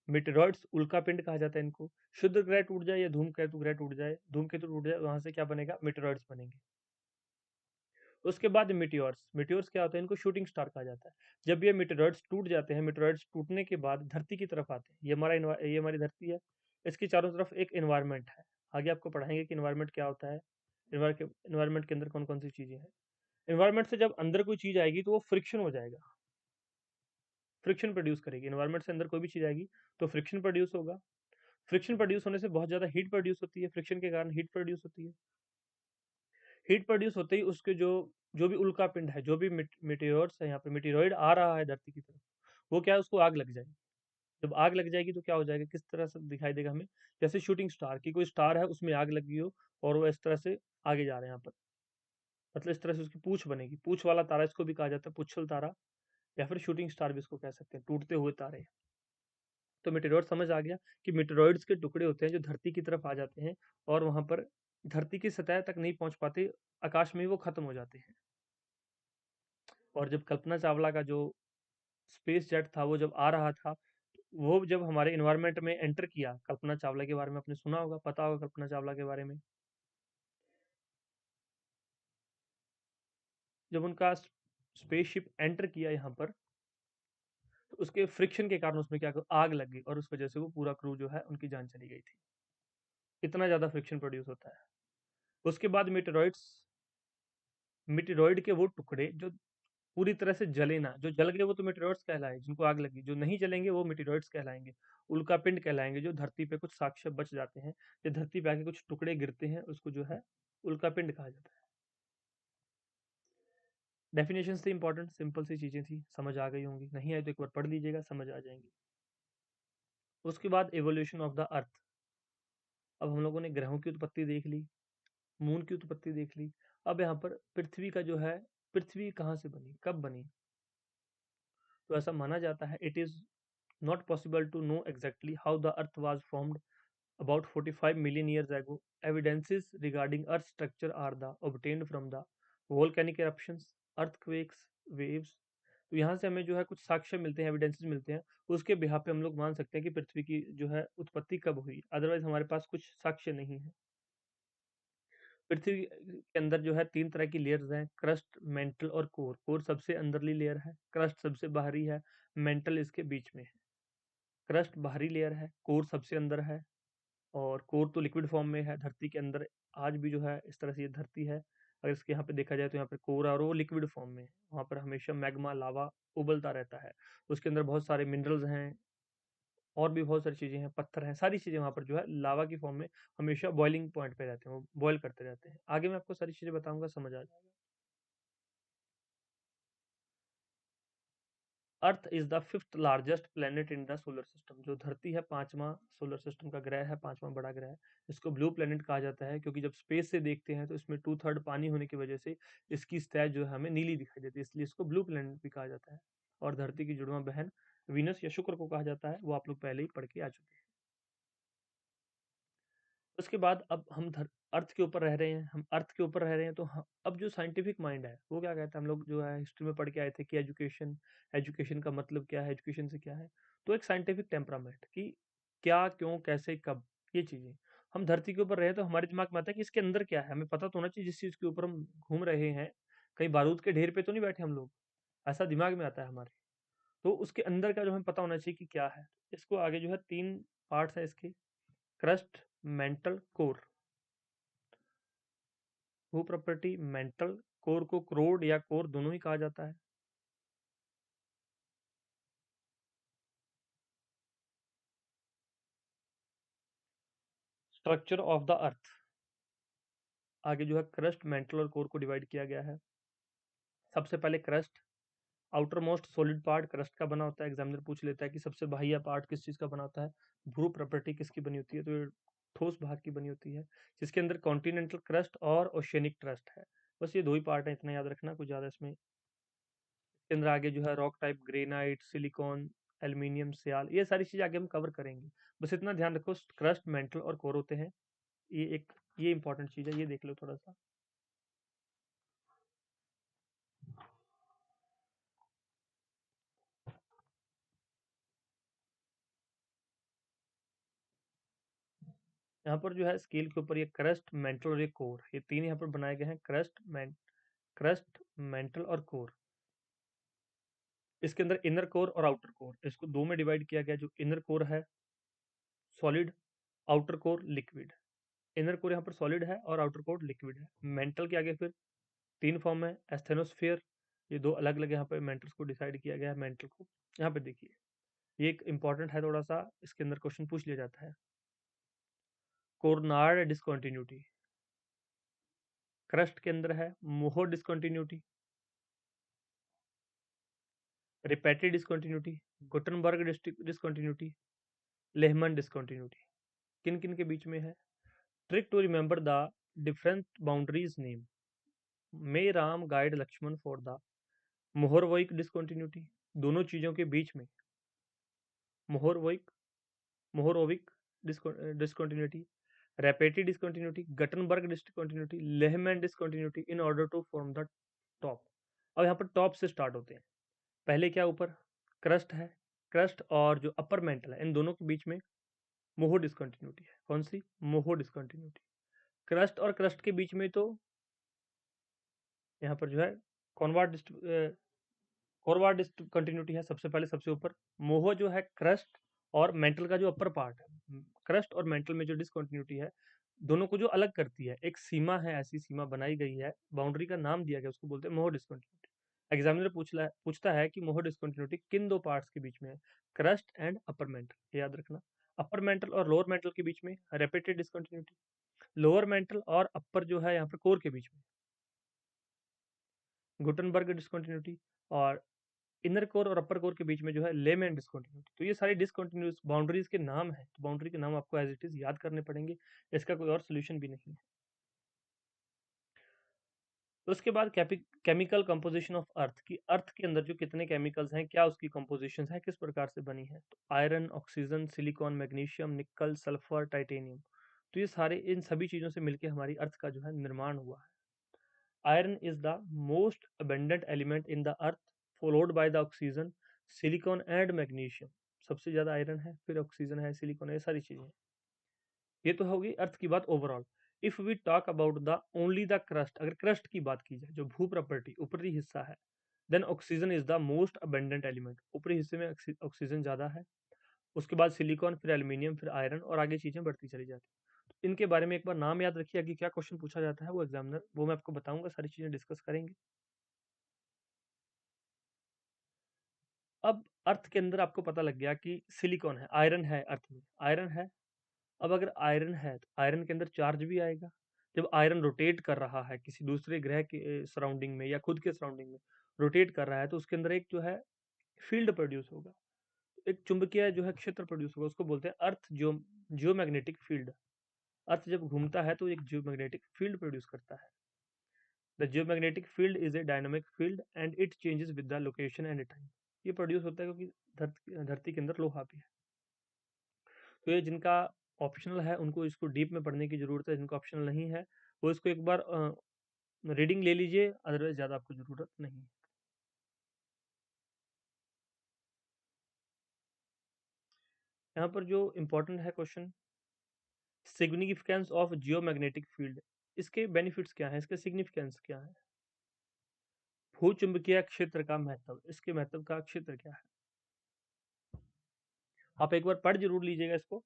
[SPEAKER 1] मेटेरॉइड्स उल्का पिंड कहा जाता है इनको। क्षुद्र ग्रह टूट जाए या धूमकेतु ग्रह टूट जाए, धूमकेतु टूट जाए, वहां से क्या बनेगा, मेटेरॉइड्स बनेंगे। उसके बाद मिटियोर्स। मिटियोर्स क्या होता है, इनको शूटिंग स्टार कहा जाता है। जब ये मिटेरॉइड्स टूट जाते हैं, मिटेरॉइड्स टूटने के बाद धरती की तरफ आते हैं। ये हमारी धरती है, इसकी चारों तरफ एक इन्वायरमेंट है। आगे आपको पढ़ाएंगे कि इन्वायरमेंट क्या होता है, इन्वायरमेंट के अंदर कौन कौन सी चीजें हैं। इन्वायरमेंट से जब अंदर कोई चीज आएगी तो वो फ्रिक्शन हो जाएगा, फ्रिक्शन प्रोड्यूस करेगी। इन्वायरमेंट से अंदर कोई भी चीज आएगी तो फ्रिक्शन प्रोड्यूस होगा। फ्रिक्शन प्रोड्यूस होने से बहुत ज़्यादा हीट प्रोड्यूस होती है, फ्रिक्शन के कारण हीट प्रोड्यूस होती है। हीट प्रोड्यूस होते ही उसके जो जो भी उल्का पिंड है, जो भी मीटेओर्स है, यहाँ पे मीटेरॉइड आ रहा है धरती की तरफ, वो क्या है, उसको आग लग जाएगी। जब आग लग जाएगी तो क्या हो जाएगा, किस तरह से दिखाई देगा हमें, जैसे शूटिंग स्टार की कोई स्टार है उसमें आग लगी हो और वो इस तरह से आगे जा रहे हैं यहाँ पर, मतलब इस तरह से उसकी पूछ बनेगी, पूछ वाला तारा इसको भी कहा जाता है, पुच्छल तारा, या फिर शूटिंग स्टार भी इसको कह सकते हैं, टूटते हुए तारे। तो मेटेरॉइड समझ आ गया कि मेटेरॉइड्स के टुकड़े होते हैं जो धरती की तरफ आ जाते हैं और वहां पर धरती की सतह तक नहीं पहुंच पाते, आकाश में ही वो खत्म हो जाते हैं। और जब कल्पना चावला का जो स्पेस जेट था वो जब आ रहा था, वो जब हमारे इन्वायरमेंट में एंटर किया, कल्पना चावला के बारे में आपने सुना होगा, पता होगा कल्पना चावला के बारे में। जब उनका स्पेसशिप एंटर किया यहाँ पर, तो उसके फ्रिक्शन के कारण उसमें क्या आग लग गई और उस वजह से वो पूरा क्रू जो है उनकी जान चली गई थी। इतना ज्यादा फ्रिक्शन प्रोड्यूस होता है। उसके बाद मीटेरॉइड्स, मीटेरॉइड के वो टुकड़े जो पूरी तरह से जले ना, जो जल गए वो तो मीटेरॉइड्स कहलाए, जिनको आग लगी, जो नहीं जलेंगे वो मीटेरॉइड्स कहलाएंगे, उल्कापिंड कहलाएंगे, जो धरती पे कुछ साक्ष्य बच जाते हैं, जो धरती पे आके कुछ टुकड़े गिरते हैं उसको जो है उल्कापिंड कहा जाता है। डेफिनेशन थी इंपॉर्टेंट, सिंपल सी चीजें थी, समझ आ गई होंगी, नहीं आए तो एक बार पढ़ लीजिएगा, समझ आ जाएंगी। उसके बाद एवोल्यूशन ऑफ द अर्थ। अब हम लोगों ने ग्रहों की उत्पत्ति देख ली, मून की उत्पत्ति देख ली, अब यहाँ पर पृथ्वी का जो है, पृथ्वी कहाँ से बनी, कब बनी। तो ऐसा माना जाता है, it is not possible to know exactly how the earth was formed about 45 million years ago. Evidences regarding earth's structure are the obtained from the volcanic eruptions, earthquakes, waves. तो यहाँ से हमें जो है कुछ साक्ष्य मिलते हैं, एविडेंसेस मिलते हैं, उसके बिहाफ पे हम लोग मान सकते हैं कि पृथ्वी की जो है उत्पत्ति कब हुई, अदरवाइज हमारे पास कुछ साक्ष्य नहीं है। पृथ्वी के अंदर जो है तीन तरह की लेयर्स हैं, क्रस्ट, मेंटल और कोर। कोर सबसे अंदरली लेयर है, क्रस्ट सबसे बाहरी है, मेंटल इसके बीच में है। क्रस्ट बाहरी लेयर है, कोर सबसे अंदर है, और कोर तो लिक्विड फॉर्म में है धरती के अंदर। आज भी जो है इस तरह से ये धरती है, अगर इसके यहाँ पे देखा जाए तो यहाँ पे कोर है और वो लिक्विड फॉर्म में है, वहाँ पर हमेशा मैग्मा लावा उबलता रहता है, उसके अंदर बहुत सारे मिनरल्स हैं और भी बहुत सारी चीज़ें हैं, पत्थर हैं, सारी चीज़ें वहाँ पर जो है लावा की फॉर्म में हमेशा बॉइलिंग पॉइंट पे रहते हैं, वो बॉयल करते रहते हैं। आगे मैं आपको सारी चीज़ें बताऊंगा, समझ आ जाएगा। Earth is the fifth largest planet in the solar system. जो धरती है पांचवा सोलर सिस्टम का ग्रह है, पांचवा बड़ा ग्रह है। इसको ब्लू प्लेनेट कहा जाता है क्योंकि जब स्पेस से देखते हैं तो इसमें टू थर्ड पानी होने की वजह से इसकी सतह जो है हमें नीली दिखाई देती है, इसलिए इसको ब्लू प्लेनेट भी कहा जाता है। और धरती की जुड़वा बहन वीनस या शुक्र को कहा जाता है, वो आप लोग पहले ही पढ़ के आ चुके हैं। उसके बाद अब हम अर्थ के ऊपर रह रहे हैं, हम अर्थ के ऊपर रह रहे हैं तो अब जो साइंटिफिक माइंड है वो क्या कहता है, हम लोग जो है हिस्ट्री में पढ़ के आए थे कि एजुकेशन, एजुकेशन का मतलब क्या है, एजुकेशन से क्या है। तो एक साइंटिफिक टेम्परामेंट कि क्या, क्यों, कैसे, कब, ये चीजें हम धरती के ऊपर रहे तो हमारे दिमाग में आता है कि इसके अंदर क्या है, हमें पता तो होना चाहिए जिस चीज के ऊपर हम घूम रहे हैं, कहीं बारूद के ढेर पे तो नहीं बैठे हम लोग, ऐसा दिमाग में आता है हमारे। तो उसके अंदर का जो हमें पता होना चाहिए कि क्या है। इसको आगे जो है तीन पार्ट्स है इसके, क्रस्ट, मेंटल, कोर। भू प्रॉपर्टी, मेंटल, कोर को क्रोड या कोर दोनों ही कहा जाता है। स्ट्रक्चर ऑफ द अर्थ, आगे जो है क्रस्ट, मेंटल और कोर को डिवाइड किया गया है। सबसे पहले crust, outer most solid part crust का बना होता है। एग्जामिनर पूछ लेता है कि सबसे बाह्य पार्ट किस चीज का बना होता है, भू प्रॉपर्टी किसकी बनी होती है, तो ये ठोस भाग की बनी होती है, जिसके अंदर कॉन्टिनेंटल क्रस्ट और ओशियनिक क्रस्ट है। बस ये दो ही पार्ट है, इतना याद रखना, कुछ ज्यादा इसमें। इसके अंदर आगे जो है rock type, granite, silicon, aluminium, sial, ये सारी चीजें आगे हम कवर करेंगे। बस इतना ध्यान रखो, क्रस्ट, मेंटल और कोर होते हैं। ये एक, ये इंपॉर्टेंट चीज है, ये देख लो थोड़ा सा। यहाँ पर जो है स्केल के ऊपर ये क्रस्ट, मेंटल और ये कोर, ये तीन यहाँ पर बनाए गए हैं, क्रस्ट, मेंटल और कोर। इसके अंदर इनर कोर और आउटर कोर, इसको दो में डिवाइड किया गया। जो इनर कोर है solid, outer core liquid. Inner core यहाँ पर सॉलिड है और आउटर कोर लिक्विड है। मेंटल के आगे फिर तीन फॉर्म है, एस्थेनोस्फीयर, ये दो अलग अलग यहाँ पे मेंटल्स को डिसाइड किया गया है। मेंटल को यहाँ पे देखिए, ये एक इंपॉर्टेंट है थोड़ा सा, इसके अंदर क्वेश्चन पूछ लिया जाता है। कोर्नार्ड डिस्कंटिन्यूटी, क्रस्ट के अंदर है Moho discontinuity, Repetti discontinuity, Gutenberg discontinuity, Lehmann discontinuity. किन किन के बीच में है? Trick to remember the different boundaries name, may Ram guide Lakshman for the Mohorovicic discontinuity, दोनों चीजों के बीच में Mohorovicic Mohorovicic discontinuity, Repetti discontinuity, Gutenberg discontinuity, Lehmann discontinuity in order to form the top. अब यहाँ पर टॉप से स्टार्ट होते हैं। पहले क्या ऊपर क्रस्ट है, क्रस्ट और जो अपर मेंटल है इन दोनों के बीच में मोहो डिस्कंटिन्यूटी है। कौन सी? मोहो डिस्कंटिन्यूटी। क्रस्ट और क्रस्ट के बीच में तो यहाँ पर जो है कॉनवार्ड फॉरवर्ड डिस्कंटिन्यूटी है सबसे पहले सबसे ऊपर। मोहो जो है क्रस्ट और मेंटल का जो अपर पार्ट है, क्रस्ट और मेंटल में जो डिस्कंटिन्यूटी है दोनों को जो अलग करती है, एक सीमा है, ऐसी सीमा बनाई गई है, बाउंड्री का नाम दिया गया, उसको बोलते हैं मोहो डिस्कंटिन्यूटी। एग्जामिनर पूछता है कि मोहो डिस्कंटिन्यूटी किन दो पार्ट्स के बीच में है? क्रस्ट एंड अपर मेंटल, याद रखना। अपर मेंटल और लोअर मेंटल के बीच में रेपिटेड डिस्कंटिन्यूटी, लोअर मेंटल और अपर जो है यहाँ पर कोर के बीच में गुटनबर्ग डिस्कंटिन्यूटी, और इनर कोर और अपर कोर के बीच में जो है लेमैन डिस्कंटिन्यूटी। तो ये सारी डिस्कंटिन्यूस बाउंड्रीज के नाम है, तो बाउंड्री के नाम आपको एज इट इज याद करने पड़ेंगे, इसका कोई और सोल्यूशन भी नहीं है। तो उसके बाद केमिकल कंपोजिशन ऑफ अर्थ, की अर्थ के अंदर जो कितने केमिकल्स हैं, क्या उसकी कंपोजिशन है, किस प्रकार से बनी है। तो आयरन, ऑक्सीजन, सिलिकॉन, मैग्नीशियम, निकल, सल्फर, टाइटेनियम, तो ये सारे इन सभी चीजों से मिलकर हमारी अर्थ का जो है निर्माण हुआ है। Iron is the most abundant element in the earth, followed by the oxygen, silicon and magnesium। सबसे ज्यादा आयरन है, फिर ऑक्सीजन है, सिलिकॉन है, ये सारी चीजें हैं। ये तो होगी अर्थ की बात overall. If we talk about the only the crust, अगर क्रस्ट की बात की जाए, जो भू प्रॉपर्टी ऊपरी हिस्सा है, then oxygen is the most abundant element, ऊपरी हिस्से में ऑक्सीजन ज्यादा है। उसके बाद सिलिकॉन, फिर एल्यूमिनियम, फिर आयरन, और आगे चीजें बढ़ती चली जाती है। तो इनके बारे में एक बार नाम याद रखिए, आगे क्या क्वेश्चन पूछा जाता है वो एग्जामिनर वो मैं आपको बताऊंगा, सारी चीजें डिस्कस करेंगे। अब अर्थ के अंदर आपको पता लग गया कि सिलिकॉन है, आयरन है, अर्थ में आयरन है। अब अगर आयरन है तो आयरन के अंदर चार्ज भी आएगा। जब आयरन रोटेट कर रहा है किसी दूसरे ग्रह के सराउंडिंग में या खुद के सराउंडिंग में रोटेट कर रहा है, तो उसके अंदर एक जो है फील्ड प्रोड्यूस होगा, एक चुंबकीय जो है क्षेत्र प्रोड्यूस होगा, उसको बोलते हैं अर्थ जियोमैग्नेटिक फील्ड। अर्थ जब घूमता है तो एक जियोमैग्नेटिक फील्ड प्रोड्यूस करता है। The geomagnetic field is a dynamic field and it changes with the location and time. ये प्रोड्यूस होता है क्योंकि धरती के अंदर लोहा भी है। तो ये जिनका ऑप्शनल है उनको इसको डीप में पढ़ने की जरूरत है, जिनको ऑप्शनल नहीं है वो इसको एक बार रीडिंग ले लीजिए, अदरवाइज ज़्यादा आपको जरूरत नहीं है। यहाँ पर जो इम्पोर्टेंट है question, significance of geomagnetic field, इसके बेनिफिट्स क्या है, इसके सिग्निफिकेंस क्या है। भूचुंबकीय क्षेत्र का महत्व, इसके महत्व का क्षेत्र क्या है, आप एक बार पढ़ जरूर लीजिएगा इसको।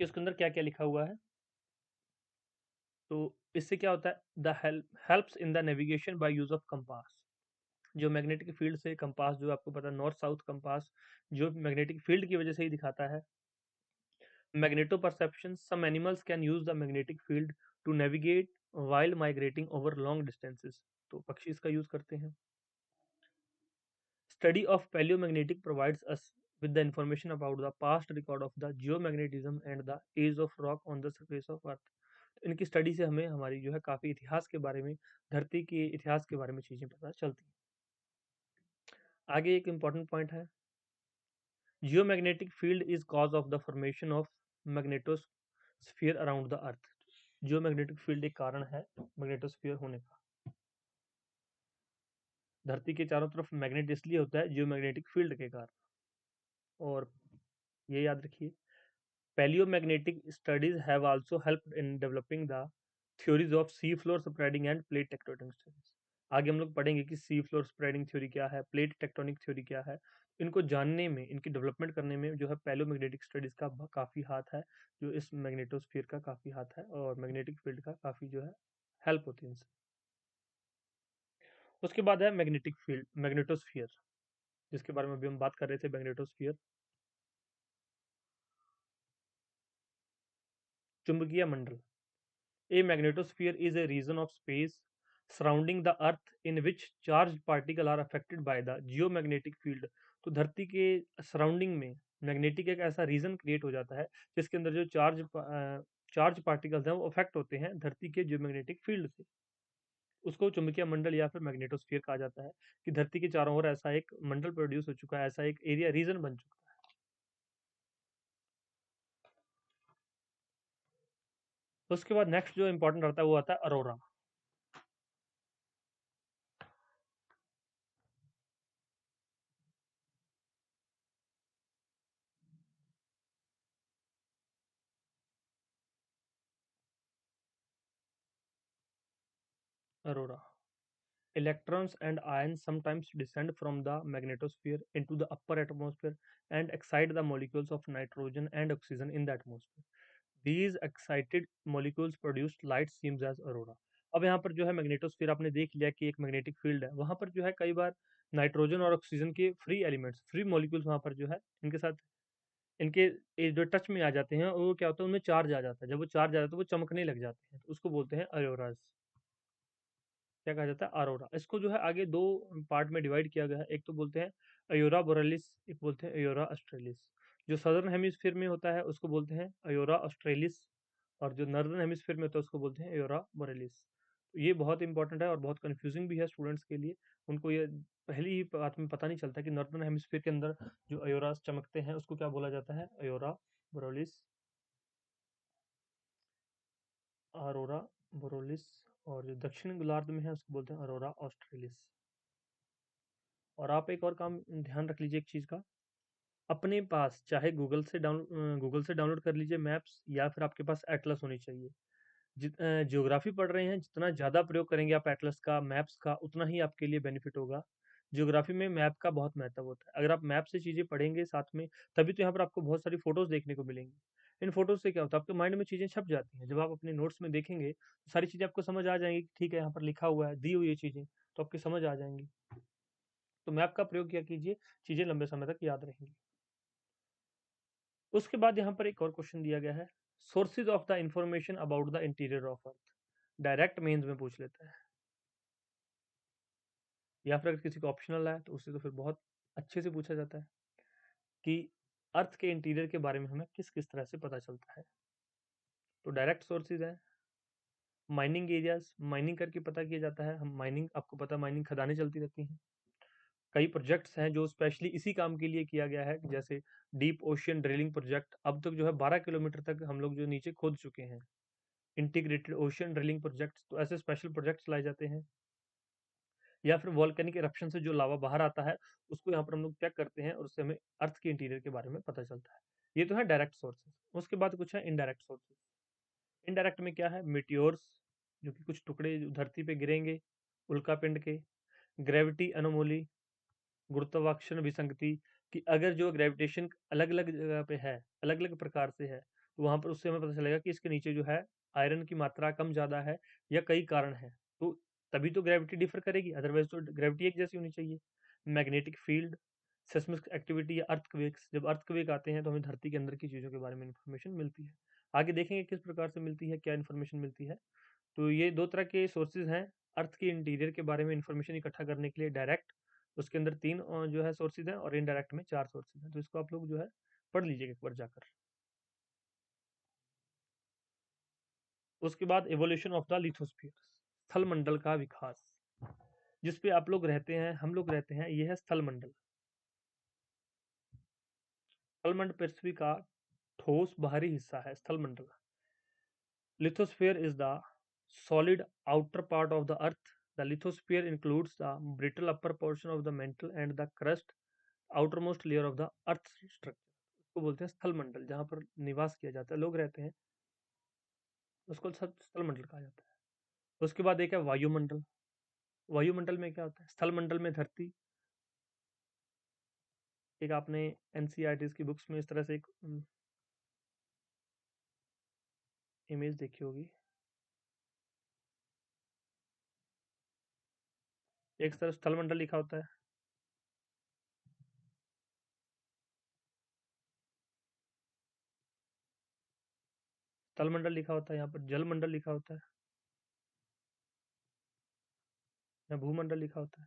[SPEAKER 1] कि उसके अंदर क्या क्या लिखा हुआ है। तो इससे क्या होता है, the helps in the navigation by use of compass. जो मैग्नेटिक फील्ड से कंपास, जो आपको पता है नॉर्थ साउथ कंपास जो मैग्नेटिक फील्ड की वजह से ही दिखाता है। Magneto perception, some animals can use the magnetic field to navigate while migrating over long distances, तो पक्षी इसका यूज करते हैं। Study of palaeomagnetic provides us with the information about the past record of the geomagnetism and the age of rock on the surface of earth। इनकी स्टडी से हमें हमारी जो है काफी इतिहास के बारे में, धरती के इतिहास के बारे में चीजें पता चलती हैं। आगे एक इंपॉर्टेंट पॉइंट है, geomagnetic field is cause of the formation of magnetosphere around the earth. Geomagnetic field एक कारण है मैग्नेटोस्फीयर होने का। धरती के चारों तरफ मैग्नेट इसलिए होता है जियोमैग्नेटिक फील्ड के कारण। और ये याद रखिए, palaeomagnetic studies have also helped in developing the theories of sea floor spreading and plate tectonic theories. आगे हम लोग पढ़ेंगे कि सी फ्लोर स्प्रेडिंग थ्योरी क्या है, प्लेट टेक्टोनिक थ्योरी क्या है। इनको जानने में, इनकी डेवलपमेंट करने में जो है पैलियोमैग्नेटिक स्टडीज का काफ़ी हाथ है, जो इस मैग्नेटोस्फीयर का काफ़ी हाथ है, और मैग्नेटिक फील्ड का काफ़ी जो है हेल्प होती है इनसे। उसके बाद है मैग्नेटिक फील्ड, मैग्नेटोस्फीयर, जिसके बारे में अभी हम बात कर रहे थे, मैग्नेटोस्फीयर। चुंबकीय मंडल। A magnetosphere is a region of space surrounding the earth in which charged particles are affected by the geomagnetic field। तो धरती के सराउंडिंग में मैग्नेटिक एक ऐसा रीजन क्रिएट हो जाता है जिसके अंदर जो चार्ज पार्टिकल्स हैं वो अफेक्ट होते हैं धरती के जियोमैग्नेटिक फील्ड से। उसको चुंबकीय मंडल या फिर मैग्नेटोस्फीयर कहा जाता है कि धरती के चारों ओर ऐसा एक मंडल प्रोड्यूस हो चुका है, ऐसा एक एरिया रीजन बन चुका है। उसके बाद नेक्स्ट जो इंपॉर्टेंट रहता है वो आता है Arora. Arora, electrons and ions sometimes descend from the magnetosphere into the upper atmosphere and excite the molecules of nitrogen and oxygen in the atmosphere. These excited molecules produce light seems as aurora। अब यहाँ पर जो है मैग्नेटोस्फीयर आपने देख लिया कि एक मैग्नेटिक फील्ड है, वहां पर जो है कई बार नाइट्रोजन और ऑक्सीजन के फ्री एलिमेंट्स, फ्री मॉलिक्यूल्स वहां पर जो है इनके साथ इनके ये जो टच में आ जाते हैं, और वो क्या होता है उनमें चार्ज आ जाता है। जब वो चार्ज आ जाता है तो वो चमकने लग जाते हैं, तो उसको बोलते हैं अरोराज। क्या कहा जाता है? अरोरा। इसको जो है आगे दो पार्ट में डिवाइड किया गया है। एक तो बोलते हैं अयोरा बोरेलिस, एक बोलते हैं अयोरा ऑस्ट्रेलिस। जो सदर्न हेमिस्फीयर में होता है उसको बोलते हैं अयोरा ऑस्ट्रेलिस, और जो नॉर्दर्न हेमिस्फीयर में होता है उसको बोलते हैं अयोरा बोरेलिस। तो ये बहुत इंपॉर्टेंट है और बहुत कंफ्यूजिंग भी है स्टूडेंट्स के लिए। उनको ये पहली ही बात में पता नहीं चलता कि नॉर्दर्न हेमिस्फीयर के अंदर जो अयोरास चमकते हैं उसको क्या बोला जाता है? अयोरा बोरेलिस, अरोरा बोरोलिस। और जो दक्षिण गोलार्ध में है उसको बोलते हैं अरोरा ऑस्ट्रेलिस। और आप एक और काम ध्यान रख लीजिए एक चीज़ का, अपने पास चाहे गूगल से डाउनलोड कर लीजिए मैप्स, या फिर आपके पास एटलस होनी चाहिए। जियोग्राफी पढ़ रहे हैं, जितना ज़्यादा प्रयोग करेंगे आप एटलस का, मैप्स का, उतना ही आपके लिए बेनिफिट होगा। जियोग्राफी में मैप का बहुत महत्व होता है। अगर आप मैप से चीज़ें पढ़ेंगे साथ में, तभी तो यहाँ पर आपको बहुत सारी फोटोज़ देखने को मिलेंगी। इन फोटोज़ से क्या होता है, आपके माइंड में चीज़ें छप जाती हैं। जब आप अपने नोट्स में देखेंगे तो सारी चीज़ें आपको समझ आ जाएंगी कि ठीक है यहाँ पर लिखा हुआ है, दी हुई ये चीज़ें, तो आपकी समझ आ जाएंगी। तो मैप का प्रयोग किया कीजिए, चीज़ें लंबे समय तक याद रहेंगी। उसके बाद यहाँ पर एक और क्वेश्चन दिया गया है, sources of the information about the interior of earth. Direct mains में पूछ लेता है, या फिर अगर किसी को ऑप्शनल है तो उससे तो फिर बहुत अच्छे से पूछा जाता है कि अर्थ के इंटीरियर के बारे में हमें किस किस तरह से पता चलता है। तो डायरेक्ट सोर्सेज है माइनिंग एरियाज, माइनिंग करके पता किया जाता है। हम माइनिंग, आपको पता माइनिंग खदानें चलती रहती हैं। कई प्रोजेक्ट्स हैं जो स्पेशली इसी काम के लिए किया गया है, जैसे डीप ओशियन ड्रिलिंग प्रोजेक्ट। अब तक जो है 12 किलोमीटर तक हम लोग जो नीचे खोद चुके हैं। इंटीग्रेटेड ओशियन ड्रिलिंग प्रोजेक्ट्स, तो ऐसे स्पेशल प्रोजेक्ट्स लाए जाते हैं। या फिर वॉल्केनिक इरप्शन से जो लावा बाहर आता है उसको यहाँ पर हम लोग चेक करते हैं, और उससे हमें अर्थ के इंटीरियर के बारे में पता चलता है। ये तो है डायरेक्ट सोर्सेज। उसके बाद कुछ है इनडायरेक्ट सोर्सेज। इनडायरेक्ट में क्या है? मिटियोर्स, जो कि कुछ टुकड़े जो धरती पे गिरेंगे उल्कापिंड के। ग्रेविटी अनोमोली, गुरुत्वाकर्षण विसंगति, कि अगर जो ग्रेविटेशन अलग अलग जगह पे है, अलग अलग प्रकार से है, तो वहां पर उससे हमें पता चलेगा कि इसके नीचे जो है आयरन की मात्रा कम ज़्यादा है, या कई कारण है। तो तभी तो ग्रेविटी डिफर करेगी, अदरवाइज तो ग्रेविटी एक जैसी होनी चाहिए। मैग्नेटिक फील्ड, सेस्मिक एक्टिविटी या अर्थक्वेक्स। जब अर्थक्वेक आते हैं तो हमें धरती के अंदर की चीज़ों के बारे में इंफॉर्मेशन मिलती है। आगे देखेंगे किस प्रकार से मिलती है, क्या इन्फॉर्मेशन मिलती है। तो ये दो तरह के सोर्सेज हैं अर्थ के इंटीरियर के बारे में इंफॉर्मेशन इकट्ठा करने के लिए। डायरेक्ट, उसके अंदर तीन जो है सोर्सेज हैं, और इनडायरेक्ट में चार सोर्सेज हैं। तो इसको आप लोग जो है पढ़ लीजिएगा एक बार जाकर। उसके बाद एवोल्यूशन ऑफ द लिथोस्फीयर, स्थल मंडल का विकास। जिस पे आप लोग रहते हैं, हम लोग रहते हैं, ये है स्थल मंडल। स्थल मंडल पृथ्वी का ठोस बाहरी हिस्सा है स्थल मंडल। Lithosphere is the solid outer part of the earth. The lithosphere includes the brittle upper portion of the mantle and the crust outermost layer of the earth structure। उसको बोलते हैं स्थल मंडल, जहाँ पर निवास किया जाता है, लोग रहते हैं, उसको स्थल मंडल कहा जाता है। उसके बाद एक है वायुमंडल। वायुमंडल में क्या होता है? स्थल मंडल में धरती, एक आपने एनसीईआरटी की बुक्स में इस तरह से एक इमेज देखी होगी। एक तरफ स्थल मंडल लिखा होता है, स्थल मंडल लिखा होता है, यहाँ पर जल मंडल लिखा होता है, यहाँ भूमंडल लिखा होता है,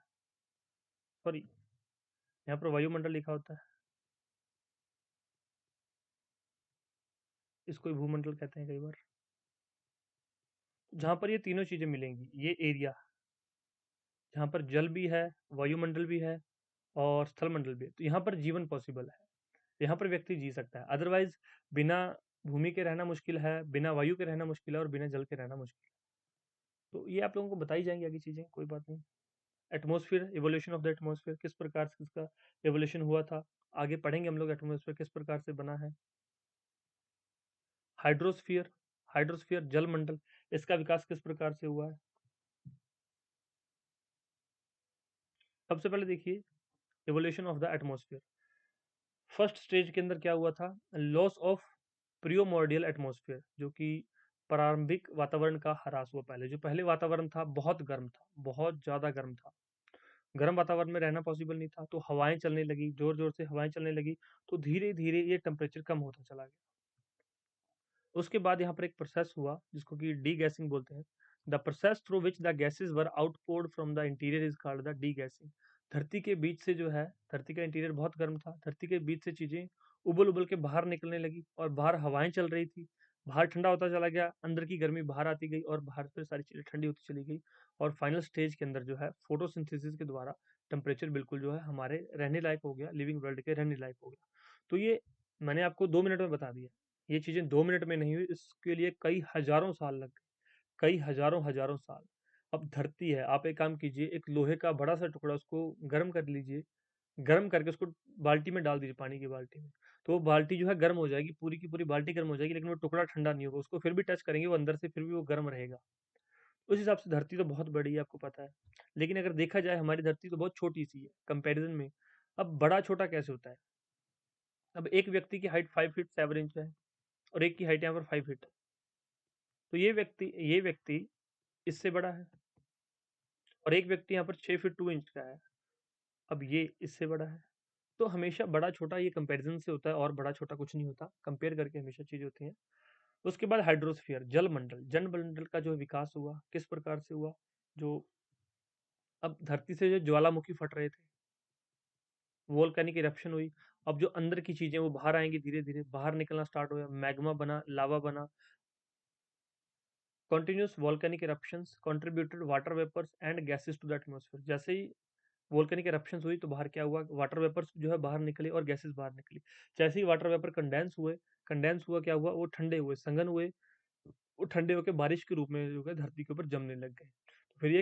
[SPEAKER 1] सॉरी यहाँ पर वायुमंडल लिखा होता है, इसको भी भूमंडल कहते हैं कई बार। जहाँ पर ये तीनों चीजें मिलेंगी, ये एरिया जहाँ पर जल भी है, वायुमंडल भी है और स्थल मंडल भी है, तो यहाँ पर जीवन पॉसिबल है, यहाँ पर व्यक्ति जी सकता है। अदरवाइज बिना भूमि के रहना मुश्किल है, बिना वायु के रहना मुश्किल है और बिना जल के रहना मुश्किल है। तो ये आप लोगों को बताई जाएंगी आगे चीजें, कोई बात नहीं। Atmosphere, evolution of the atmosphere, किस प्रकार से इसका एवोल्यूशन हुआ था, आगे पढ़ेंगे हम लोग एटमॉस्फेयर किस प्रकार से बना है। हाइड्रोस्फीयर, हाइड्रोस्फीयर जल मंडल, इसका विकास किस प्रकार से हुआ है। सबसे पहले देखिए evolution of the atmosphere. First stage के अंदर क्या हुआ था, लॉस ऑफ प्रियोमॉर्डियल एटमॉस्फेयर, जो कि प्रारंभिक वातावरण का ह्रास हुआ। पहले जो पहले वातावरण था बहुत गर्म था, बहुत ज़्यादा गर्म था, गर्म वातावरण में रहना पॉसिबल नहीं था, तो हवाएं चलने लगी, जोर जोर से हवाएं चलने लगी, तो धीरे धीरे ये टेम्परेचर कम होता चला गया। उसके बाद यहाँ पर एक प्रोसेस हुआ जिसको कि डी गैसिंग बोलते हैं। The process through which the gases were आउटपोर्ड from the interior is called the D guessing. धरती के बीच से जो है, धरती का इंटीरियर बहुत गर्म था, धरती के बीच से चीजें उबल उबल के बाहर निकलने लगी और बाहर हवाएं चल रही थी, बाहर ठंडा होता चला गया, अंदर की गर्मी बाहर आती गई और बाहर से सारी चीजें ठंडी होती चली गई। और फाइनल स्टेज के अंदर जो है फोटोसिंथेसिस के द्वारा टेम्परेचर बिल्कुल जो है हमारे रहने लायक हो गया, लिविंग वर्ल्ड के रहने लायक हो गया। तो ये मैंने आपको 2 मिनट में बता दिया, ये चीजें 2 मिनट में नहीं हुई, इसके लिए कई हजारों साल लग गए, कई हजारों हजारों साल। अब धरती है, आप एक काम कीजिए, एक लोहे का बड़ा सा टुकड़ा उसको गर्म कर लीजिए, गर्म करके उसको बाल्टी में डाल दीजिए, पानी की बाल्टी में, तो वो बाल्टी जो है गर्म हो जाएगी, पूरी की पूरी बाल्टी गर्म हो जाएगी, लेकिन वो टुकड़ा ठंडा नहीं होगा, उसको फिर भी टच करेंगे वो अंदर से फिर भी वो गर्म रहेगा। उस हिसाब से धरती तो बहुत बड़ी है, आपको पता है। लेकिन अगर देखा जाए हमारी धरती तो बहुत छोटी सी है कंपैरिजन में। अब बड़ा छोटा कैसे होता है, अब एक व्यक्ति की हाइट 5 फीट 7 इंच है और एक की हाइट यहाँ पर 5 फीट है, तो ये व्यक्ति इससे बड़ा है, और एक व्यक्ति यहाँ पर 6 फीट 2 इंच का है, अब ये इससे बड़ा है। तो हमेशा बड़ा छोटा ये कंपैरिजन से होता है, और बड़ा छोटा कुछ नहीं होता, कंपेयर करके हमेशा चीज होती है। उसके बाद हाइड्रोस्फीयर जल मंडल, जल मंडल का जो विकास हुआ किस प्रकार से हुआ, जो अब धरती से जो ज्वालामुखी फट रहे थे, वोल्केनिक इरप्शन हुई, अब जो अंदर की चीजें वो बाहर आएंगी, धीरे धीरे बाहर निकलना स्टार्ट हुआ, मैग्मा बना, लावा बना। Continuous volcanic eruptions contributed water vapours and gases to the atmosphere. जैसे ही वोल्केनिक इरप्शंस हुई तो बाहर क्या हुआ, वाटर वेपर्स जो है बाहर निकले और गैसेस बाहर निकली। जैसे ही वाटर वेपर कंडेंस हुए, कंडेंस हुआ क्या हुआ, वो ठंडे हुए, संघन हुए, वो ठंडे होकर बारिश के रूप में जो है धरती के ऊपर जमने लग गए। तो फिर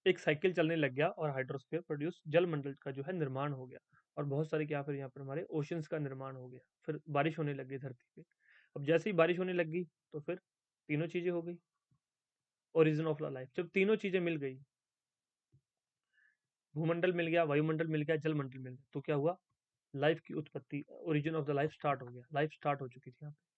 [SPEAKER 1] एक साइकिल चलने लग गया और हाइड्रोस्फीयर प्रोड्यूस जल मंडल का जो है निर्माण हो गया, और बहुत सारे क्या फिर यहाँ पर हमारे ओशंस का निर्माण हो गया, फिर बारिश होने लग गई धरती पे। अब जैसे ही बारिश होने लग गई तो फिर तीनों चीजें हो गई, ओरिजिन ऑफ द लाइफ। जब तीनों चीजें मिल गई, भूमंडल मिल गया, वायुमंडल मिल गया, जल मंडल मिल गया, तो क्या हुआ, लाइफ की उत्पत्ति, origin of the life start हो गया, लाइफ स्टार्ट हो चुकी थी यहाँ पे।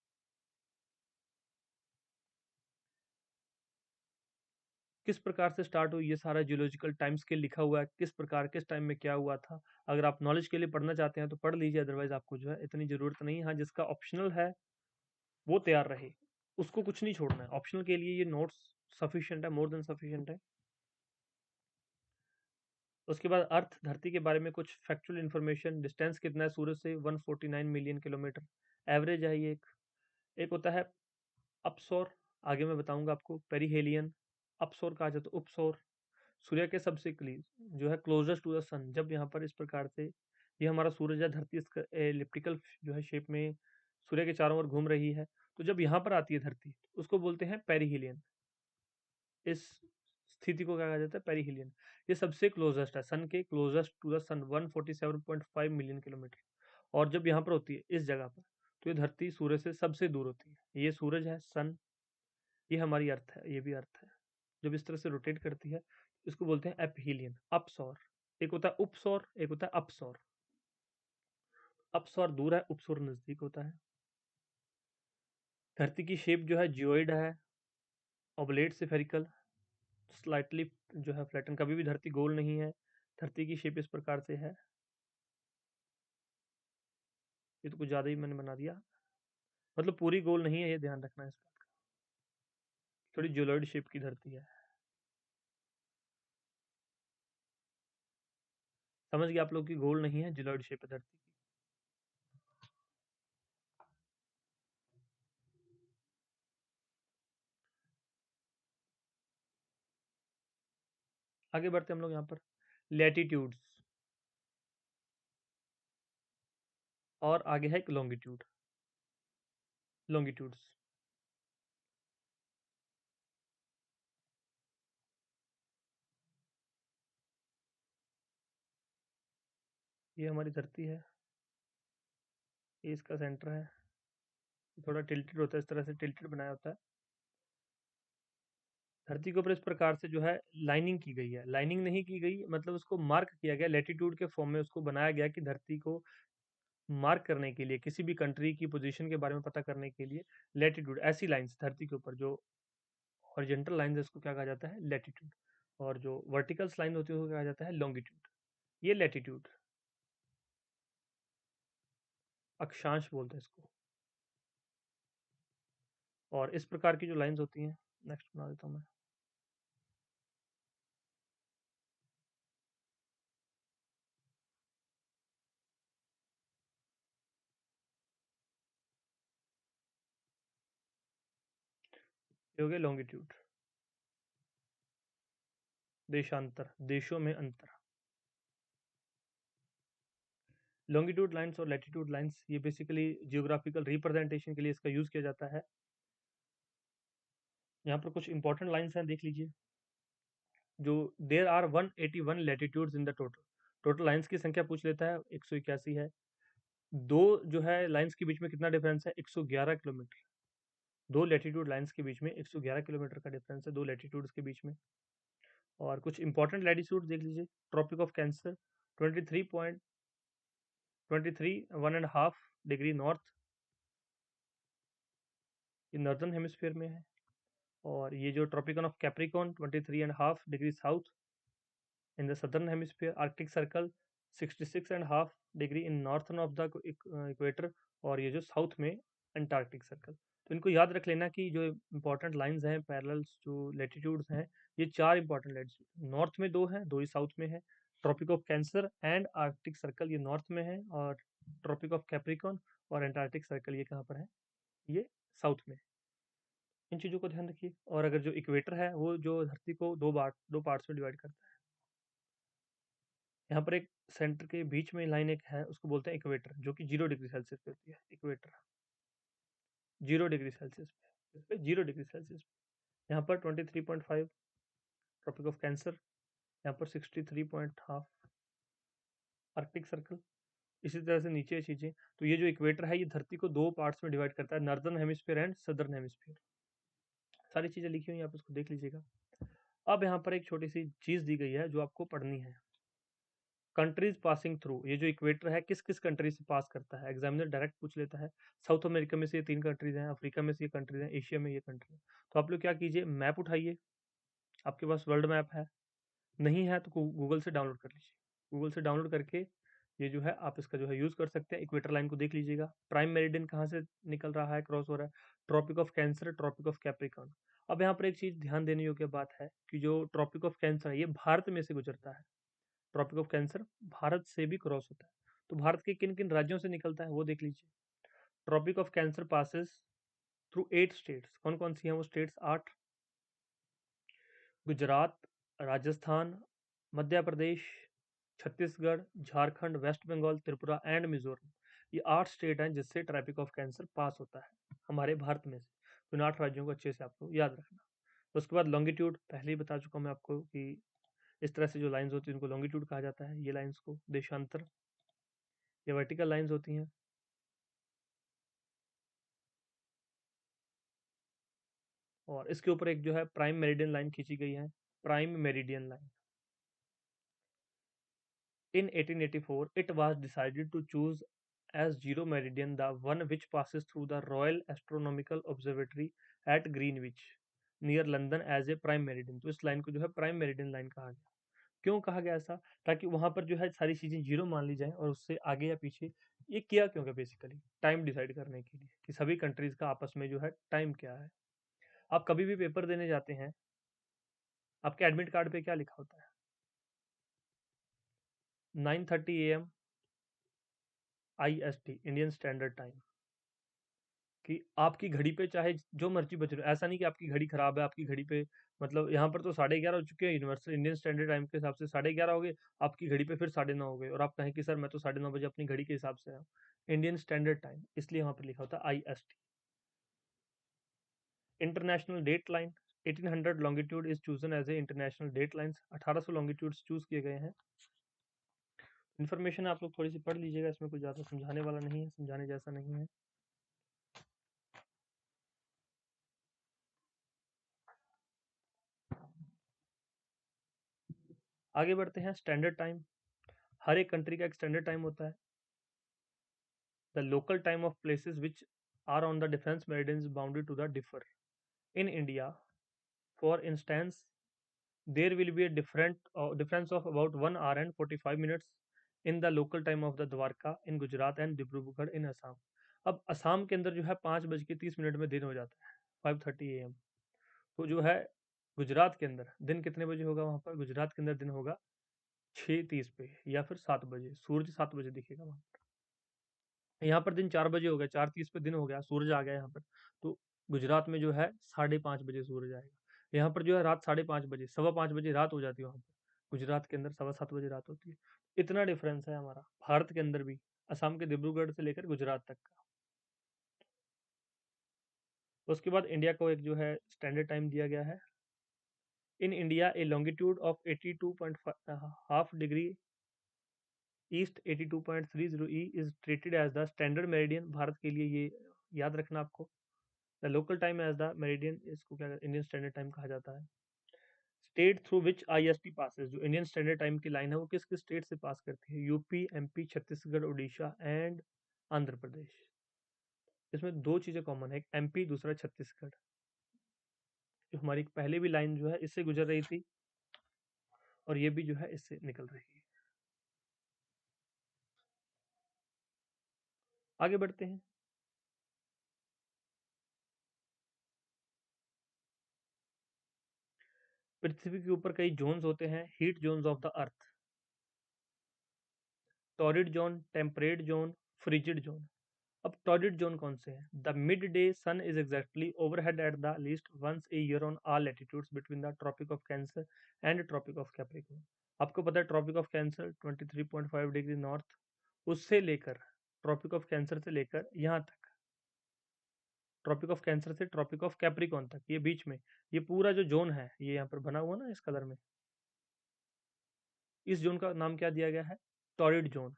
[SPEAKER 1] किस प्रकार से स्टार्ट हुई, ये सारा जियोलॉजिकल टाइम स्केल लिखा हुआ है, किस प्रकार किस टाइम में क्या हुआ था। अगर आप नॉलेज के लिए पढ़ना चाहते हैं तो पढ़ लीजिए, अदरवाइज आपको जो है इतनी जरूरत नहीं है। हाँ, जिसका ऑप्शनल है वो तैयार रहे, उसको कुछ नहीं छोड़ना है, ऑप्शनल के लिए ये नोट्स सफिशिएंट है, मोर देन सफिशिएंट है। उसके बाद अर्थ, धरती के बारे में कुछ फैक्चुअल इन्फॉर्मेशन। डिस्टेंस कितना है सूरज से, 149 मिलियन किलोमीटर एवरेज है ये। एक होता है अपसौर, आगे मैं बताऊंगा आपको, पेरिहेलियन, अपसौर कहा जाता है, उपसौर। सूर्य के सबसे करीब जो है क्लोजेस्ट टू द सन, जब यहाँ पर इस प्रकार से ये हमारा सूरज है, धरती इसका एलिप्टिकल जो है शेप में सूर्य के चारों ओर घूम रही है, तो जब यहाँ पर आती है धरती उसको बोलते हैं पेरिहिलियन। इस स्थिति को क्या कहा जाता है, पेरिहिलियन। ये सबसे क्लोजेस्ट है सन के, closest to the sun 147.5 million kilometre. और जब यहाँ पर होती है इस जगह पर, तो ये धरती सूर्य से सबसे दूर होती है। ये सूरज है, सन, ये हमारी अर्थ है, ये भी अर्थ है। जब इस तरह से रोटेट करती है इसको बोलते हैं एपहीलियन, अपसौर। एक होता है उपसौर, एक होता है अपसौर। अपसौर दूर है, उपसौर नजदीक होता है। धरती की शेप जो है जियोइड है, ओबलेट स्फेरिकल, स्लाइटली जो है फ्लैटन, कभी भी धरती गोल नहीं है। धरती की शेप इस प्रकार से है, ये तो कुछ ज्यादा ही मैंने बना दिया, मतलब पूरी गोल नहीं है, ये ध्यान रखना है इस बात थोड़ी जियोलॉइड शेप की धरती है। समझ गए आप लोग की गोल नहीं है, जियोलॉइड शेप है धरती की। आगे बढ़ते हैं हम लोग यहाँ पर। लैटिट्यूड्स और आगे है एक लॉन्गिट्यूड। लॉन्गिट्यूड्स, ये हमारी धरती है, ये इसका सेंटर है। थोड़ा टिल्टेड होता है, इस तरह से टिल्टेड बनाया होता है। धरती के ऊपर इस प्रकार से जो है लाइनिंग की गई है। लाइनिंग नहीं की गई, मतलब उसको मार्क किया गया, लैटिट्यूड के फॉर्म में उसको बनाया गया कि धरती को मार्क करने के लिए, किसी भी कंट्री की पोजीशन के बारे में पता करने के लिए लैटिट्यूड, ऐसी लाइंस धरती के ऊपर जो हॉरिजॉन्टल लाइन है उसको क्या कहा जाता है, लैटिट्यूड। और जो वर्टिकल्स लाइन होती है उसको कहा जाता है लॉन्गिट्यूड। ये लैटिट्यूड, अक्षांश बोलते हैं इसको। और इस प्रकार की जो लाइंस होती हैं, नेक्स्ट बना देता हूँ मैं। ये हो गया लॉन्गिट्यूड। देशांतर, देशों में अंतर। लॉन्गिट्यूड लाइंस और लैटिट्यूड लाइंस ये बेसिकली जियोग्राफिकल रिप्रेजेंटेशन के लिए इसका यूज किया जाता है। यहाँ पर कुछ इंपॉर्टेंट लाइंस हैं, देख लीजिए। जो there are 181 latitudes in the total. Total lines की संख्या पूछ लेता है, 181 है। दो जो है लाइंस के बीच में कितना डिफरेंस है, 111 किलोमीटर। दो लैटिट्यूड लाइंस के बीच में 111 किलोमीटर का डिफरेंस है, दो लैटिट्यूड्स के बीच में। और कुछ इंपॉर्टेंट लैटिट्यूड देख लीजिए। Tropic of Cancer 23 one and half degree north, ये नॉर्दर्न हेमिस्फीयर में है। और ये जो Tropic of Capricorn 23.5 degree south in the southern hemisphere. Arctic Circle 66.5 degree in northern of the equator. और ये जो साउथ में अंटार्कटिक सर्कल। तो इनको याद रख लेना कि जो इंपॉर्टेंट लाइंस हैं, पैरेलल्स जो लेटीट्यूड्स हैं, ये चार इंपॉर्टेंट लेटीट्यूड, नॉर्थ में दो हैं, दो ही साउथ में है। Tropic of Cancer and Arctic Circle ये नॉर्थ में है, और ट्रॉपिक ऑफ कैप्रिकॉन और अंटार्कटिक सर्कल ये कहाँ पर है, ये साउथ में। इन चीज़ों को ध्यान रखिए। और अगर जो इक्वेटर है वो जो धरती को दो पार्ट्स में डिवाइड करता है। यहाँ पर एक सेंटर के बीच में लाइन एक है, उसको बोलते हैं इक्वेटर, जो कि 0 डिग्री सेल्सियस पे होती है। इक्वेटर 0 डिग्री सेल्सियस पे, इस पे 0 डिग्री सेल्सियस पे। यहाँ पर 23.5 ट्रॉपिक ऑफ कैंसर, यहाँ पर 63.5 आर्कटिक सर्कल। इसी तरह से नीचे चीजें। तो ये जो इक्वेटर है ये धरती को दो पार्ट्स में डिवाइड करता है, northern hemisphere and southern hemisphere. सारी चीजें लिखी हुई हैं, आप इसको देख लीजिएगा। अब यहाँ पर एक छोटी सी चीज दी गई है जो आपको पढ़नी है। कंट्रीज पासिंग थ्रू, ये जो इक्वेटर है किस किस कंट्री से पास करता है, एग्जामिनर डायरेक्ट पूछ लेता है। साउथ अमेरिका में से ये 3 कंट्रीज हैं, अफ्रीका में से ये कंट्रीज हैं, एशिया में ये कंट्री है। तो आप लोग क्या कीजिए, मैप उठाइए। आपके पास वर्ल्ड मैप है, नहीं है तो गूगल से डाउनलोड कर लीजिए। गूगल से डाउनलोड करके ये जो है आप इसका जो है यूज़ कर सकते हैं। इक्वेटर लाइन को देख लीजिएगा, प्राइम मेरिडियन कहाँ से निकल रहा है, क्रॉस हो रहा है, Tropic of Cancer, Tropic of Capricorn. अब यहाँ पर एक चीज़ ध्यान देने योग्य बात है कि जो ट्रॉपिक ऑफ कैंसर है ये भारत में से गुजरता है। ट्रॉपिक ऑफ कैंसर भारत से भी क्रॉस होता है। तो भारत के किन किन राज्यों से निकलता है वो देख लीजिए। Tropic of Cancer passes through 8 states. कौन कौन सी हैं वो states, 8। Gujarat, Rajasthan, Madhya Pradesh, Chhattisgarh, Jharkhand, West Bengal, Tripura and Mizoram. ये 8 स्टेट हैं जिससे ट्रॉपिक ऑफ कैंसर पास होता है हमारे भारत में से। तो इन 8 राज्यों को अच्छे से आपको याद रखना। तो उसके बाद लॉन्गिट्यूड, पहले ही बता चुका हूँ मैं आपको कि इस तरह से जो लाइंस होती है उनको लॉन्गिट्यूड कहा जाता है। ये लाइंस को देशांतर, ये वर्टिकल लाइंस होती हैं। और इसके ऊपर एक जो है प्राइम मेरिडियन लाइन खींची गई है, prime meridian line. In 1884, it was decided to choose as zero meridian the one which passes through the Royal Astronomical Observatory at Greenwich near London as a prime meridian। तो इस लाइन को जो है प्राइम मेरिडियन लाइन कहा गया। क्यों कहा गया ऐसा, ताकि वहां पर जो है सारी चीजें जीरो मान ली जाए और उससे आगे या पीछे। ये किया क्योंकि बेसिकली टाइम डिसाइड करने के लिए कि सभी कंट्रीज का आपस में जो है टाइम क्या है। आप कभी भी पेपर देने जाते हैं, आपके एडमिट कार्ड पे क्या लिखा होता है? 9:30 AM IST, Indian Standard time. कि आपकी घड़ी पे चाहे जो मर्जी बज रहे हो, ऐसा नहीं कि आपकी घड़ी खराब है, आपकी घड़ी पे मतलब यहाँ पर तो 11:30 हो चुके हैं, यूनिवर्सल इंडियन स्टैंडर्ड टाइम के हिसाब से 11:30 हो गए, आपकी घड़ी पे फिर 9:30 हो गए, और आप कहें कि सर मैं तो 9:30 बजे अपनी घड़ी के हिसाब से आया हूँ। इंडियन स्टैंडर्ड टाइम, इसलिए वहाँ पर लिखा होता है IST। International date line, 1800 longitude is chosen as a international date line. 1800 longitude choose किए गए हैं। इन्फॉर्मेशन आप लोग थोड़ी सी पढ़ लीजिएगा, इसमें कुछ ज़्यादा समझाने वाला नहीं है, समझाने जैसा नहीं है। आगे बढ़ते हैं। स्टैंडर्ड टाइम, हर एक कंट्री का एक स्टैंडर्ड टाइम होता है। The local time of places which are on the difference meridians bounded to the differ. In India, for instance, there will be a difference of about 1 hour and 45 minutes in the local time of the Dwarka in Gujarat and Dibrugarh in Assam। अब असम के अंदर जो है 5:30 में दिन हो जाता है, 5:30 AM। तो जो है गुजरात के अंदर दिन कितने बजे होगा? वहां पर गुजरात के अंदर दिन होगा 6:30 पे, या फिर 7 बजे, सूरज 7 बजे दिखेगा वहां पर। यहाँ पर दिन 4 बजे हो गया, 4:30 पे दिन हो गया, सूरज आ गया यहाँ पर। तो गुजरात में जो है 5:30 बजे सूरज आएगा। यहाँ पर जो है रात 5:30 बजे, 5:15 बजे रात हो जाती है वहाँ पर। गुजरात के अंदर 7:15 बजे रात होती है। इतना डिफरेंस है हमारा भारत के अंदर भी, असम के डिब्रूगढ़ से लेकर गुजरात तक का। उसके बाद इंडिया को एक जो है स्टैंडर्ड टाइम दिया गया है। In India a longitude of 82.5 degree east 82.30 E is treated as the standard meridian. भारत के लिए ये याद रखना आपको। The local time as the meridian, इसको क्या इंडियन स्टैंडर्ड टाइम कहा जाता है। State through which IST passes, जो इंडियन स्टैंडर्ड टाइम की लाइन है वो किस किस स्टेट से पास करती है? UP, MP, Chhattisgarh, Orissa and Andhra Pradesh. इसमें दो चीजें कॉमन है, एक MP, दूसरा छत्तीसगढ़। जो हमारी पहले भी लाइन जो है इससे गुजर रही थी, और ये भी जो है इससे निकल रही है। आगे बढ़ते हैं। पृथ्वी के ऊपर कई जोन्स होते हैं, heat zones of the earth. Torrid zone, temperate zone, frigid zone. अब टॉरिड जोन कौन से हैं? The midday sun is exactly overhead at the least once a year on all latitudes between the Tropic of Cancer and Tropic of Capricorn. आपको पता है Tropic of Cancer 23.5 degree north, उससे लेकर ट्रॉपिक ऑफ कैंसर से लेकर यहाँ तक, ट्रॉपिक ऑफ कैंसर से ट्रॉपिक ऑफ कैप्रिकॉर्न तक, ये बीच में ये पूरा जो जोन है, ये यहाँ पर बना हुआ ना इस कलर में, इस जोन का नाम क्या दिया गया है? Torrid zone.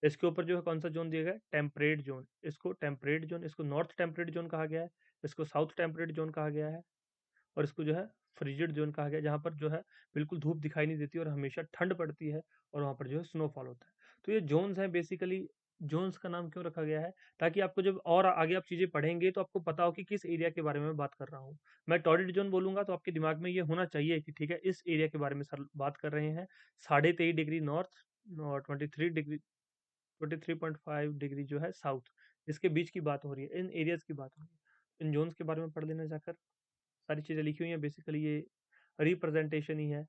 [SPEAKER 1] इसके ऊपर जो है कौन सा जोन दिया गया है? Temperate zone. इसको टेम्परेट जोन, इसको नॉर्थ टेम्परेट जोन कहा गया है, इसको साउथ टेम्परेट जोन कहा गया है, और इसको जो है फ्रिजिड जोन कहा गया है, जहाँ पर जो है बिल्कुल धूप दिखाई नहीं देती और हमेशा ठंड पड़ती है, और वहाँ पर जो है स्नोफॉल होता है। तो ये जोन्स हैं बेसिकली। जोन्स का नाम क्यों रखा गया है? ताकि आपको जब और आगे आप चीज़ें पढ़ेंगे तो आपको पता हो कि किस एरिया के बारे में बात कर रहा हूँ। मैं टॉरिड जोन बोलूंगा तो आपके दिमाग में ये होना चाहिए कि ठीक है, इस एरिया के बारे में सर बात कर रहे हैं। 23.5 डिग्री नॉर्थ और 23.5 डिग्री जो है साउथ, इसके बीच की बात हो रही है, इन एरियाज की बात हो रही है। इन जोन्स के बारे में पढ़ लेना जाकर, सारी चीज़ें लिखी हुई हैं, बेसिकली ये रिप्रेजेंटेशन ही है।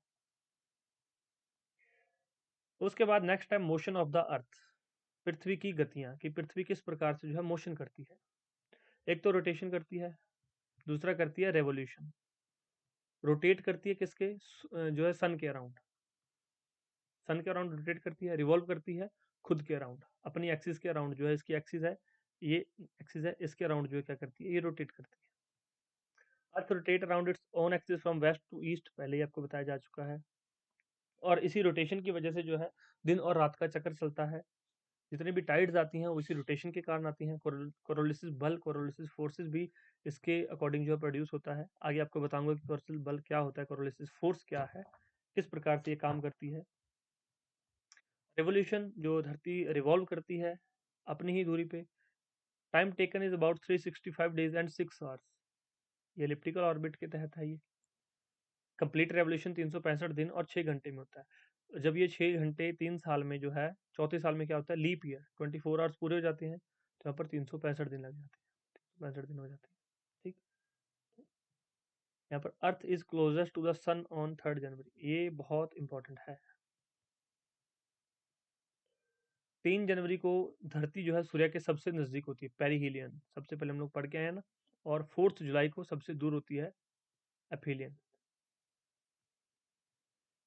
[SPEAKER 1] उसके बाद नेक्स्ट है मोशन ऑफ द अर्थ, पृथ्वी की गतियां, कि पृथ्वी किस प्रकार से जो है मोशन करती है। एक तो रोटेशन करती है, दूसरा करती है रेवोल्यूशन। रोटेट करती है किसके? जो है सन के अराउंड, सन के अराउंड रोटेट करती है, रिवॉल्व करती है खुद के अराउंड, अपनी एक्सिस के अराउंड, जो है इसकी एक्सिस है, ये एक्सिस है, इसके अराउंड जो है क्या करती है? ये रोटेट करती है। Earth rotate around its own axis from west to east, पहले ही आपको बताया जा चुका है। और इसी रोटेशन की वजह से जो है दिन और रात का चक्कर चलता है। जितनी भी टाइड्स आती हैं वो इसी रोटेशन के कारण आती हैं। कोरोलिसिस बल, कोरोलिसिस फोर्सेस भी इसके अकॉर्डिंग जो है प्रोड्यूस होता है। आगे आपको बताऊंगा कि कोरोलिसिस बल क्या होता है, कोरोलिसिस फोर्स क्या है, किस प्रकार से ये काम करती है। रेवोल्यूशन, जो धरती रिवॉल्व करती है अपनी ही दूरी पे। Time taken is about 365 days and 6 hours, ये एलिप्टिकल ऑर्बिट के तहत है ये। कंप्लीट रेवोल्यूशन 365 दिन और 6 घंटे में होता है। जब ये 6 घंटे 3 साल में जो है, चौथे साल में क्या होता है? लीप ईयर, 24 आवर्स पूरे हो जाते हैं, तो यहाँ पर 365 दिन लग जाते हैं, 365 दिन हो जाते हैं। ठीक। यहाँ पर earth is closest to the sun on 3 January, ये बहुत इंपॉर्टेंट है। 3 जनवरी को धरती जो है सूर्य के सबसे नजदीक होती है, पेरिहीलियन, सबसे पहले हम लोग पढ़ के आए हैं ना। और 4 जुलाई को सबसे दूर होती है, एफिलियन।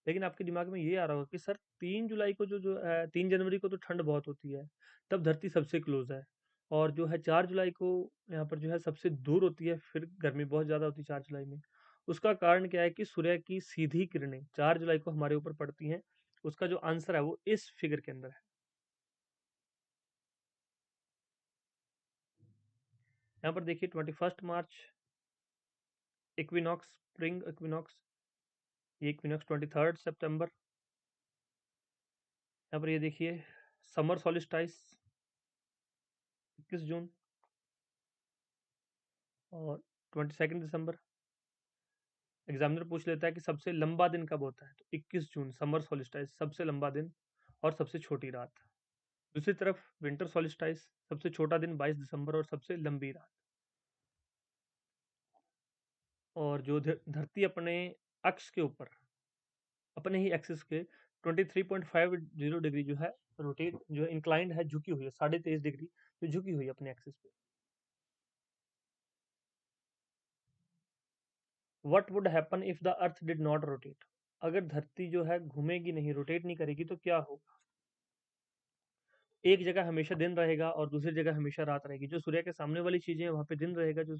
[SPEAKER 1] लेकिन आपके दिमाग में ये आ रहा होगा कि सर 3 जुलाई को जो जो 3 जनवरी को तो ठंड बहुत होती है, तब धरती सबसे क्लोज है। और जो है 4 जुलाई को यहाँ पर जो है सबसे दूर होती है, फिर गर्मी बहुत ज़्यादा होती है 4 जुलाई में। उसका कारण क्या है कि सूर्य की सीधी किरणें 4 जुलाई को हमारे ऊपर पड़ती हैं। उसका जो आंसर है वो इस फिगर के अंदर है। यहाँ पर देखिए 21 मार्च इक्विनॉक्स, स्प्रिंग इक्विनॉक्स। ये इक्विनॉक्स 23 सितंबर। यहाँ पर ये देखिए समर सॉलिस्टाइस 21 जून। और 22 दिसंबर। एग्जामिनर पूछ लेता है कि सबसे लंबा दिन कब होता है, तो 21 जून, समर सॉलिस्टाइस, सबसे लंबा दिन और सबसे छोटी रात। दूसरी तरफ विंटर सॉलिस्टाइस, सबसे छोटा दिन 22 दिसंबर और सबसे लंबी रात। और जो धरती अपने अक्ष के ऊपर, अपने ही एक्सिस के 23.50 डिग्री जो है रोटेट, जो है इंक्लाइंड है, झुकी हुई है 23.5 डिग्री, जो झुकी हुई है अपने एक्सिस पे। What would happen if the earth did not rotate, अगर धरती जो है घूमेगी नहीं, रोटेट नहीं करेगी, तो क्या होगा। एक जगह हमेशा दिन रहेगा और दूसरी जगह हमेशा रात रहेगी। जो सूर्य के सामने वाली चीजें हैं वहां पे दिन रहेगा, जो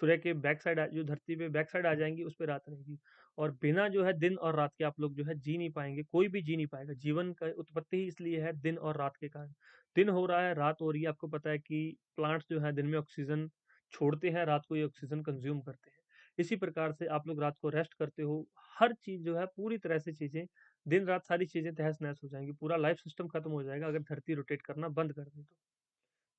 [SPEAKER 1] सूर्य के बैक साइड, जो धरती पे बैक साइड आ जाएंगी उस पे रात रहेगी। और बिना जो है दिन और रात के आप लोग जो है जी नहीं पाएंगे, कोई भी जी नहीं पाएगा। जीवन का उत्पत्ति ही इसलिए है दिन और रात के कारण। दिन हो रहा है, रात हो रही है। आपको पता है कि प्लांट्स जो है दिन में ऑक्सीजन छोड़ते हैं, रात को ये ऑक्सीजन कंज्यूम करते हैं। इसी प्रकार से आप लोग रात को रेस्ट करते हो। हर चीज जो है पूरी तरह से चीजें, दिन रात सारी चीजें तहस नहस हो जाएंगी, पूरा लाइफ सिस्टम खत्म हो जाएगा अगर धरती रोटेट करना बंद कर दे तो।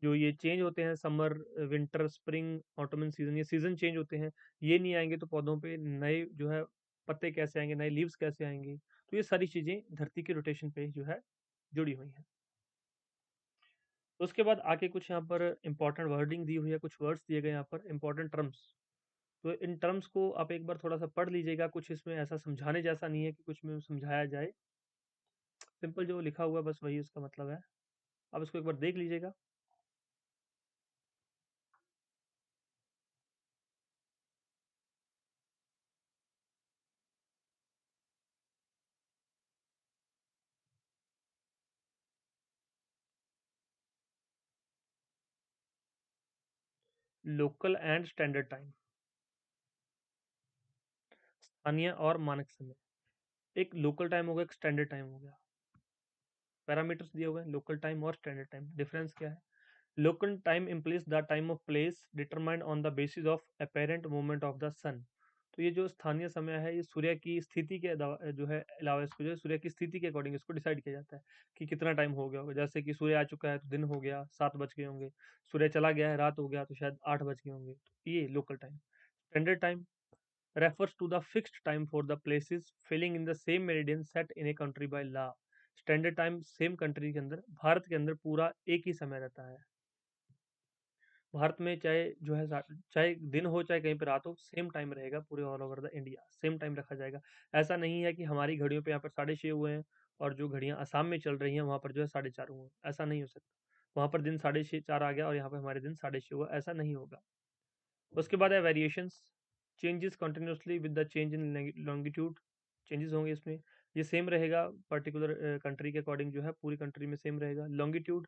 [SPEAKER 1] जो ये चेंज होते हैं, summer, winter, spring, Ottoman season, ये सीजन चेंज होते हैं, ये नहीं आएंगे तो पौधों पे नए जो है पत्ते कैसे आएंगे, नए लीव्स कैसे आएंगे। तो ये सारी चीजें धरती के रोटेशन पे जो है जुड़ी हुई हैं। उसके बाद आके कुछ यहाँ पर इंपॉर्टेंट वर्डिंग दी हुई है, कुछ वर्ड्स दिए गए यहाँ पर, इंपॉर्टेंट टर्म्स। तो इन टर्म्स को आप एक बार थोड़ा सा पढ़ लीजिएगा, कुछ इसमें ऐसा समझाने जैसा नहीं है कि कुछ में समझाया जाए। सिंपल जो लिखा हुआ है बस वही उसका मतलब है। आप इसको एक बार देख लीजिएगा। लोकल एंड स्टैंडर्ड टाइम, स्थानीय और मानक समय। एक लोकल टाइम हो गया, एक स्टैंडर्ड टाइम हो गया। पैरामीटर्स दिए हुए हैं लोकल टाइम और स्टैंडर्ड टाइम। डिफरेंस क्या है। Local time implies the time of place determined on the basis of apparent movement of the sun. तो ये जो स्थानीय समय है, ये सूर्य की स्थिति के जो है अलावा, इसको जो है सूर्य की स्थिति के अकॉर्डिंग इसको डिसाइड किया जाता है कि कितना टाइम हो गया होगा। जैसे कि सूर्य आ चुका है तो दिन हो गया, 7 बज गए होंगे। सूर्य चला गया है, रात हो गया, तो शायद 8 बज गए होंगे। तो ये local time. Standard time refers to the fixed time for the places filling in the same meridian set in a country by law। Standard time same country के अंदर, भारत के अंदर पूरा एक ही समय रहता है। भारत में चाहे जो है चाहे दिन हो चाहे कहीं पे रात हो, सेम टाइम रहेगा पूरे all over the India, same time रखा जाएगा। ऐसा नहीं है कि हमारी घड़ियों पे यहाँ पर 6:30 हुए हैं और जो घड़ियाँ असम में चल रही हैं वहाँ पर जो है 4:30 हुए हैं, ऐसा नहीं हो सकता। वहाँ पर दिन 6:30 4 आ गया और यहाँ पर हमारे दिन 6:30 हुआ, ऐसा नहीं होगा। उसके बाद है variations, changes continuously with the change in longitude. Changes होंगे इसमें, ये सेम रहेगा पर्टिकुलर कंट्री के अकॉर्डिंग, जो है पूरी कंट्री में सेम रहेगा। Longitude,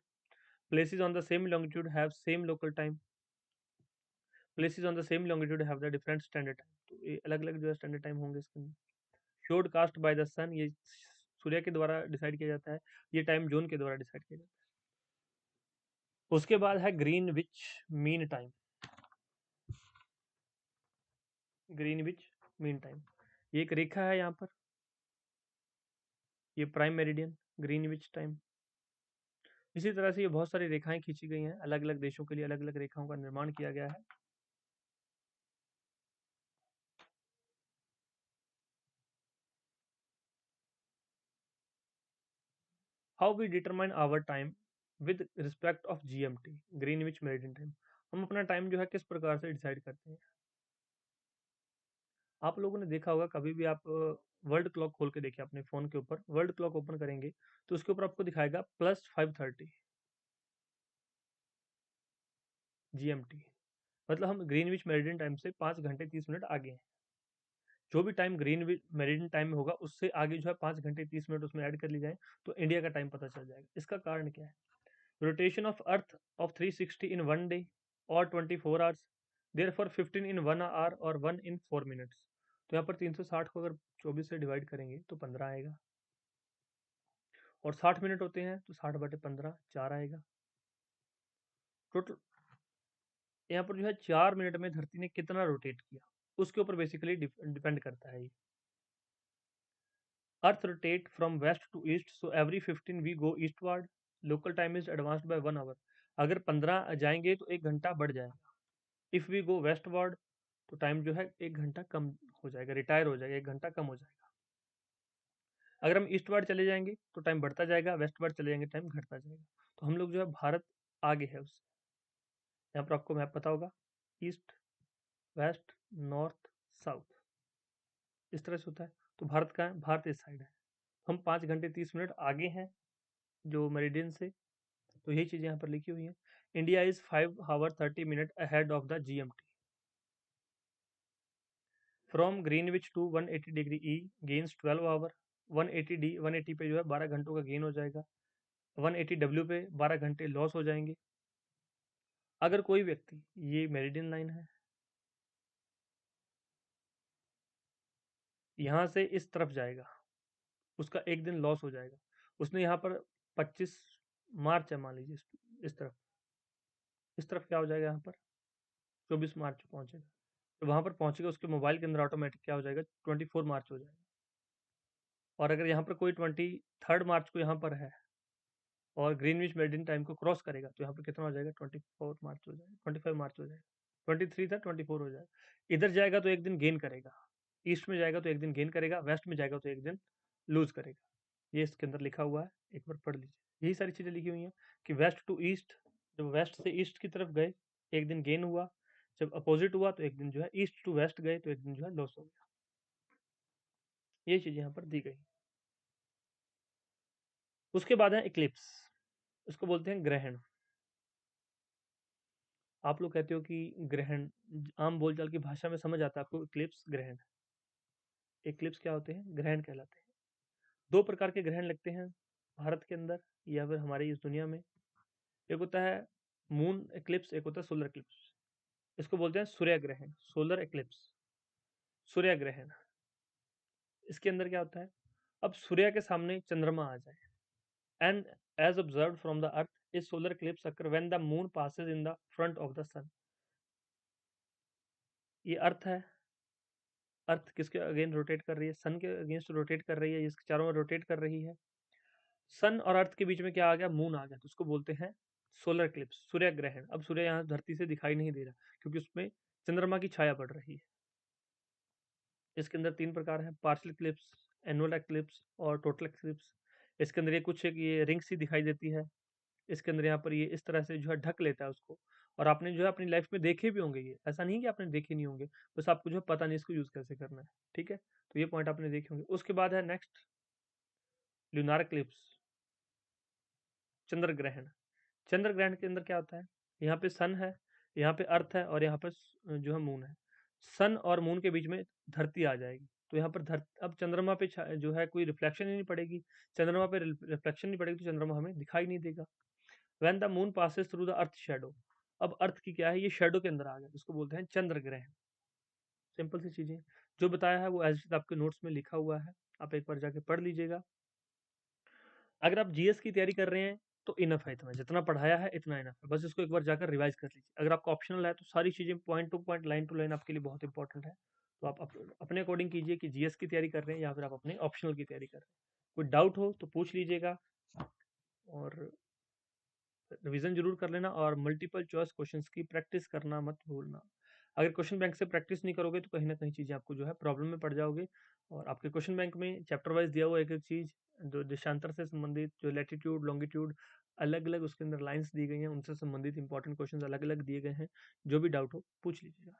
[SPEAKER 1] places on the same longitude have same local time, places on the same longitude have the different standard time. तो ये अलग अलग जो है स्टैंडर्ड टाइम होंगे इसके अंदर। Showed cast by the sun, ये सूर्य के द्वारा डिसाइड किया जाता है, ये टाइम जोन के द्वारा डिसाइड किया जाता है। उसके बाद है green which mean time. Green which mean time, ये एक रेखा है यहाँ पर, ये प्राइम मेरिडियन, ग्रीनविच टाइम। इसी तरह से ये बहुत सारी रेखाएं खींची गई हैं, अलग अलग देशों के लिए अलग अलग रेखाओं का निर्माण किया गया है। How we determine our time with respect of GMT, Greenwich meridian time. हम अपना टाइम जो है किस प्रकार से डिसाइड करते हैं। आप लोगों ने देखा होगा कभी भी आप वर्ल्ड क्लॉक खोल के देखिए अपने फ़ोन के ऊपर, वर्ल्ड क्लॉक ओपन करेंगे तो उसके ऊपर आपको दिखाएगा +5:30 जीएमटी। मतलब हम ग्रीनविच मेरिडियन टाइम से 5 घंटे 30 मिनट आगे हैं। जो भी टाइम ग्रीनविच मेरिडियन टाइम में होगा उससे आगे जो है 5 घंटे 30 मिनट उसमें ऐड कर ली जाए तो इंडिया का टाइम पता चल जाएगा। इसका कारण क्या है? Rotation of earth of 360 in 1 day और 24 आवर्स, देयरफॉर 15 इन 1 आवर और 1 इन 4 मिनट्स। तो यहाँ पर 360 को अगर 24 से डिवाइड करेंगे तो 15 आएगा, और 60 मिनट होते हैं तो 60/15 4 आएगा। टोटल यहाँ पर जो है 4 मिनट में धरती ने कितना रोटेट किया उसके ऊपर बेसिकली डिपेंड करता है ये। Earth rotate from west to east, so every 15 we go eastward, local time is advanced by 1 hour. अगर 15 जाएंगे तो 1 घंटा बढ़ जाएगा। इफ वी गो वेस्टवर्ड तो टाइम जो है 1 घंटा कम हो जाएगा, रिटायर हो जाएगा, 1 घंटा कम हो जाएगा। अगर हम ईस्टवर्ड चले जाएंगे तो टाइम बढ़ता जाएगा, वेस्टवर्ड चले जाएंगे टाइम घटता जाएगा। तो हम लोग जो है भारत आगे है उससे। यहाँ पर आपको मैप पता होगा, ईस्ट वेस्ट नॉर्थ साउथ इस तरह से होता है। तो भारत का है, भारत इस साइड है। हम 5 घंटे 30 मिनट आगे हैं जो मेरिडियन से। तो यही चीज़ें यहाँ पर लिखी हुई हैं। India is 5 hour 30 minute ahead of the GMT. From Greenwich to 180 degree E gains 12 hour. 180 पे जो है 12 घंटों का गेन हो जाएगा। 180 डब्ल्यू पे 12 घंटे लॉस हो जाएंगे। अगर कोई व्यक्ति, ये मेरिडियन लाइन है, यहाँ से इस तरफ जाएगा, उसका एक दिन लॉस हो जाएगा। उसने यहाँ पर 25 मार्च है मान लीजिए, इस तरफ, इस तरफ क्या हो जाएगा, यहाँ पर 24 मार्च को पहुंचेगा। तो वहां पर पहुंचेगा, उसके मोबाइल के अंदर ऑटोमेटिक क्या हो जाएगा, 24 मार्च हो जाएगा। और अगर यहाँ पर कोई 23 मार्च को यहाँ पर है और ग्रीनविच मेरिडियन टाइम को क्रॉस करेगा तो यहाँ पर कितना हो जाएगा, 24 मार्च हो जाएगा, 25 मार्च हो जाएगा, 23 था 24 हो जाएगा। इधर जाएगा तो एक दिन गेन करेगा, ईस्ट में जाएगा तो एक दिन गेन करेगा, वेस्ट में जाएगा तो एक दिन लूज करेगा। ये इसके अंदर लिखा हुआ है, एक बार पढ़ लीजिए। यही सारी चीज़ें लिखी हुई हैं कि वेस्ट टू ईस्ट, जब वेस्ट से ईस्ट की तरफ गए एक दिन गेन हुआ, जब अपोजिट हुआ तो एक दिन जो है ईस्ट टू वेस्ट गए तो एक दिन जो है लॉस हो गया। ये चीज़ें यहाँ पर दी गई। उसके बाद है इक्लिप्स, उसको बोलते हैं ग्रहण। आप लोग कहते हो कि ग्रहण, आम बोलचाल की भाषा में समझ आता है आपको इक्लिप्स ग्रहण। इक्लिप्स क्या होते हैं, ग्रहण कहलाते हैं। दो प्रकार के ग्रहण लगते हैं भारत के अंदर या फिर हमारी इस दुनिया में। एक होता है मून इक्लिप्स, एक होता है सोलर इक्लिप्स। इसको बोलते हैं सूर्य ग्रहण, सोलर इक्लिप्स, सूर्य ग्रहण। इसके अंदर क्या होता है, अब सूर्य के सामने चंद्रमा आ जाए and as observed from the Earth, इस solar eclipse occur when the moon passes in the front of the sun. ये अर्थ है, अर्थ किसके अगेंस्ट रोटेट कर रही है, सन के अगेंस्ट रोटेट कर रही है, इसके चारों ओर रोटेट कर रही है। सन और अर्थ के बीच में क्या आ गया, मून आ गया, तो उसको बोलते हैं सोलर इक्लिप्स, सूर्य ग्रहण। अब सूर्य यहाँ धरती से दिखाई नहीं दे रहा क्योंकि उसमें चंद्रमा की छाया पड़ रही है। इसके अंदर 3 प्रकार हैं, पार्शियल इक्लिप्स, एनुअल इक्लिप्स और टोटल इक्लिप्स। इसके अंदर ये कुछ एक ये रिंग सी दिखाई देती है, इसके अंदर यहाँ पर ये इस तरह से जो है ढक लेता है उसको। और आपने जो है अपनी लाइफ में देखे भी होंगे, ये ऐसा नहीं कि आपने देखे नहीं होंगे, बस आपको जो है पता नहीं इसको यूज कैसे करना है। ठीक है, तो ये पॉइंट आपने देखे होंगे। उसके बाद है नेक्स्ट ल्यूनार इक्लिप्स, चंद्र ग्रहण। चंद्र ग्रहण के अंदर क्या होता है, यहाँ पे सन है, यहाँ पे अर्थ है और यहाँ पे जो है मून है। सन और मून के बीच में धरती आ जाएगी, तो यहाँ पर अब चंद्रमा पे जो है कोई रिफ्लेक्शन ही नहीं पड़ेगी। चंद्रमा पे रिफ्लेक्शन नहीं पड़ेगी तो चंद्रमा हमें दिखाई नहीं देगा। When the moon passes through the earth shadow, अब अर्थ की क्या है, ये शेडो के अंदर आ गया, इसको बोलते हैं चंद्र ग्रहण। सिंपल सी चीजें जो बताया है वो एज आपके नोट्स में लिखा हुआ है, आप एक बार जाके पढ़ लीजिएगा। अगर आप जीएस की तैयारी कर रहे हैं तो इनफ है, इतना जितना पढ़ाया है इतना इनफ है, बस इसको एक बार जाकर रिवाइज कर लीजिए। अगर आपका ऑप्शनल है तो सारी चीज़ें point to point line to line आपके लिए बहुत इंपॉर्टेंट है। तो आप अपने अकॉर्डिंग कीजिए कि जीएस की तैयारी कर रहे हैं या फिर आप अपने ऑप्शनल की तैयारी कर रहे हैं। कोई डाउट हो तो पूछ लीजिएगा और रिवीजन जरूर कर लेना, और मल्टीपल चॉइस क्वेश्चंस की प्रैक्टिस करना मत भूलना। अगर क्वेश्चन बैंक से प्रैक्टिस नहीं करोगे तो कहीं ना कहीं चीज़ें आपको जो है प्रॉब्लम में पड़ जाओगे। और आपके क्वेश्चन बैंक में चैप्टर वाइज दिया हुआ एक एक चीज़, जो देशांतर से संबंधित, जो लैटिट्यूड लॉन्गिट्यूड अलग अलग उसके अंदर लाइंस दी गई हैं, उनसे संबंधित इंपॉर्टेंट क्वेश्चन अलग अलग दिए गए हैं। जो भी डाउट हो पूछ लीजिएगा।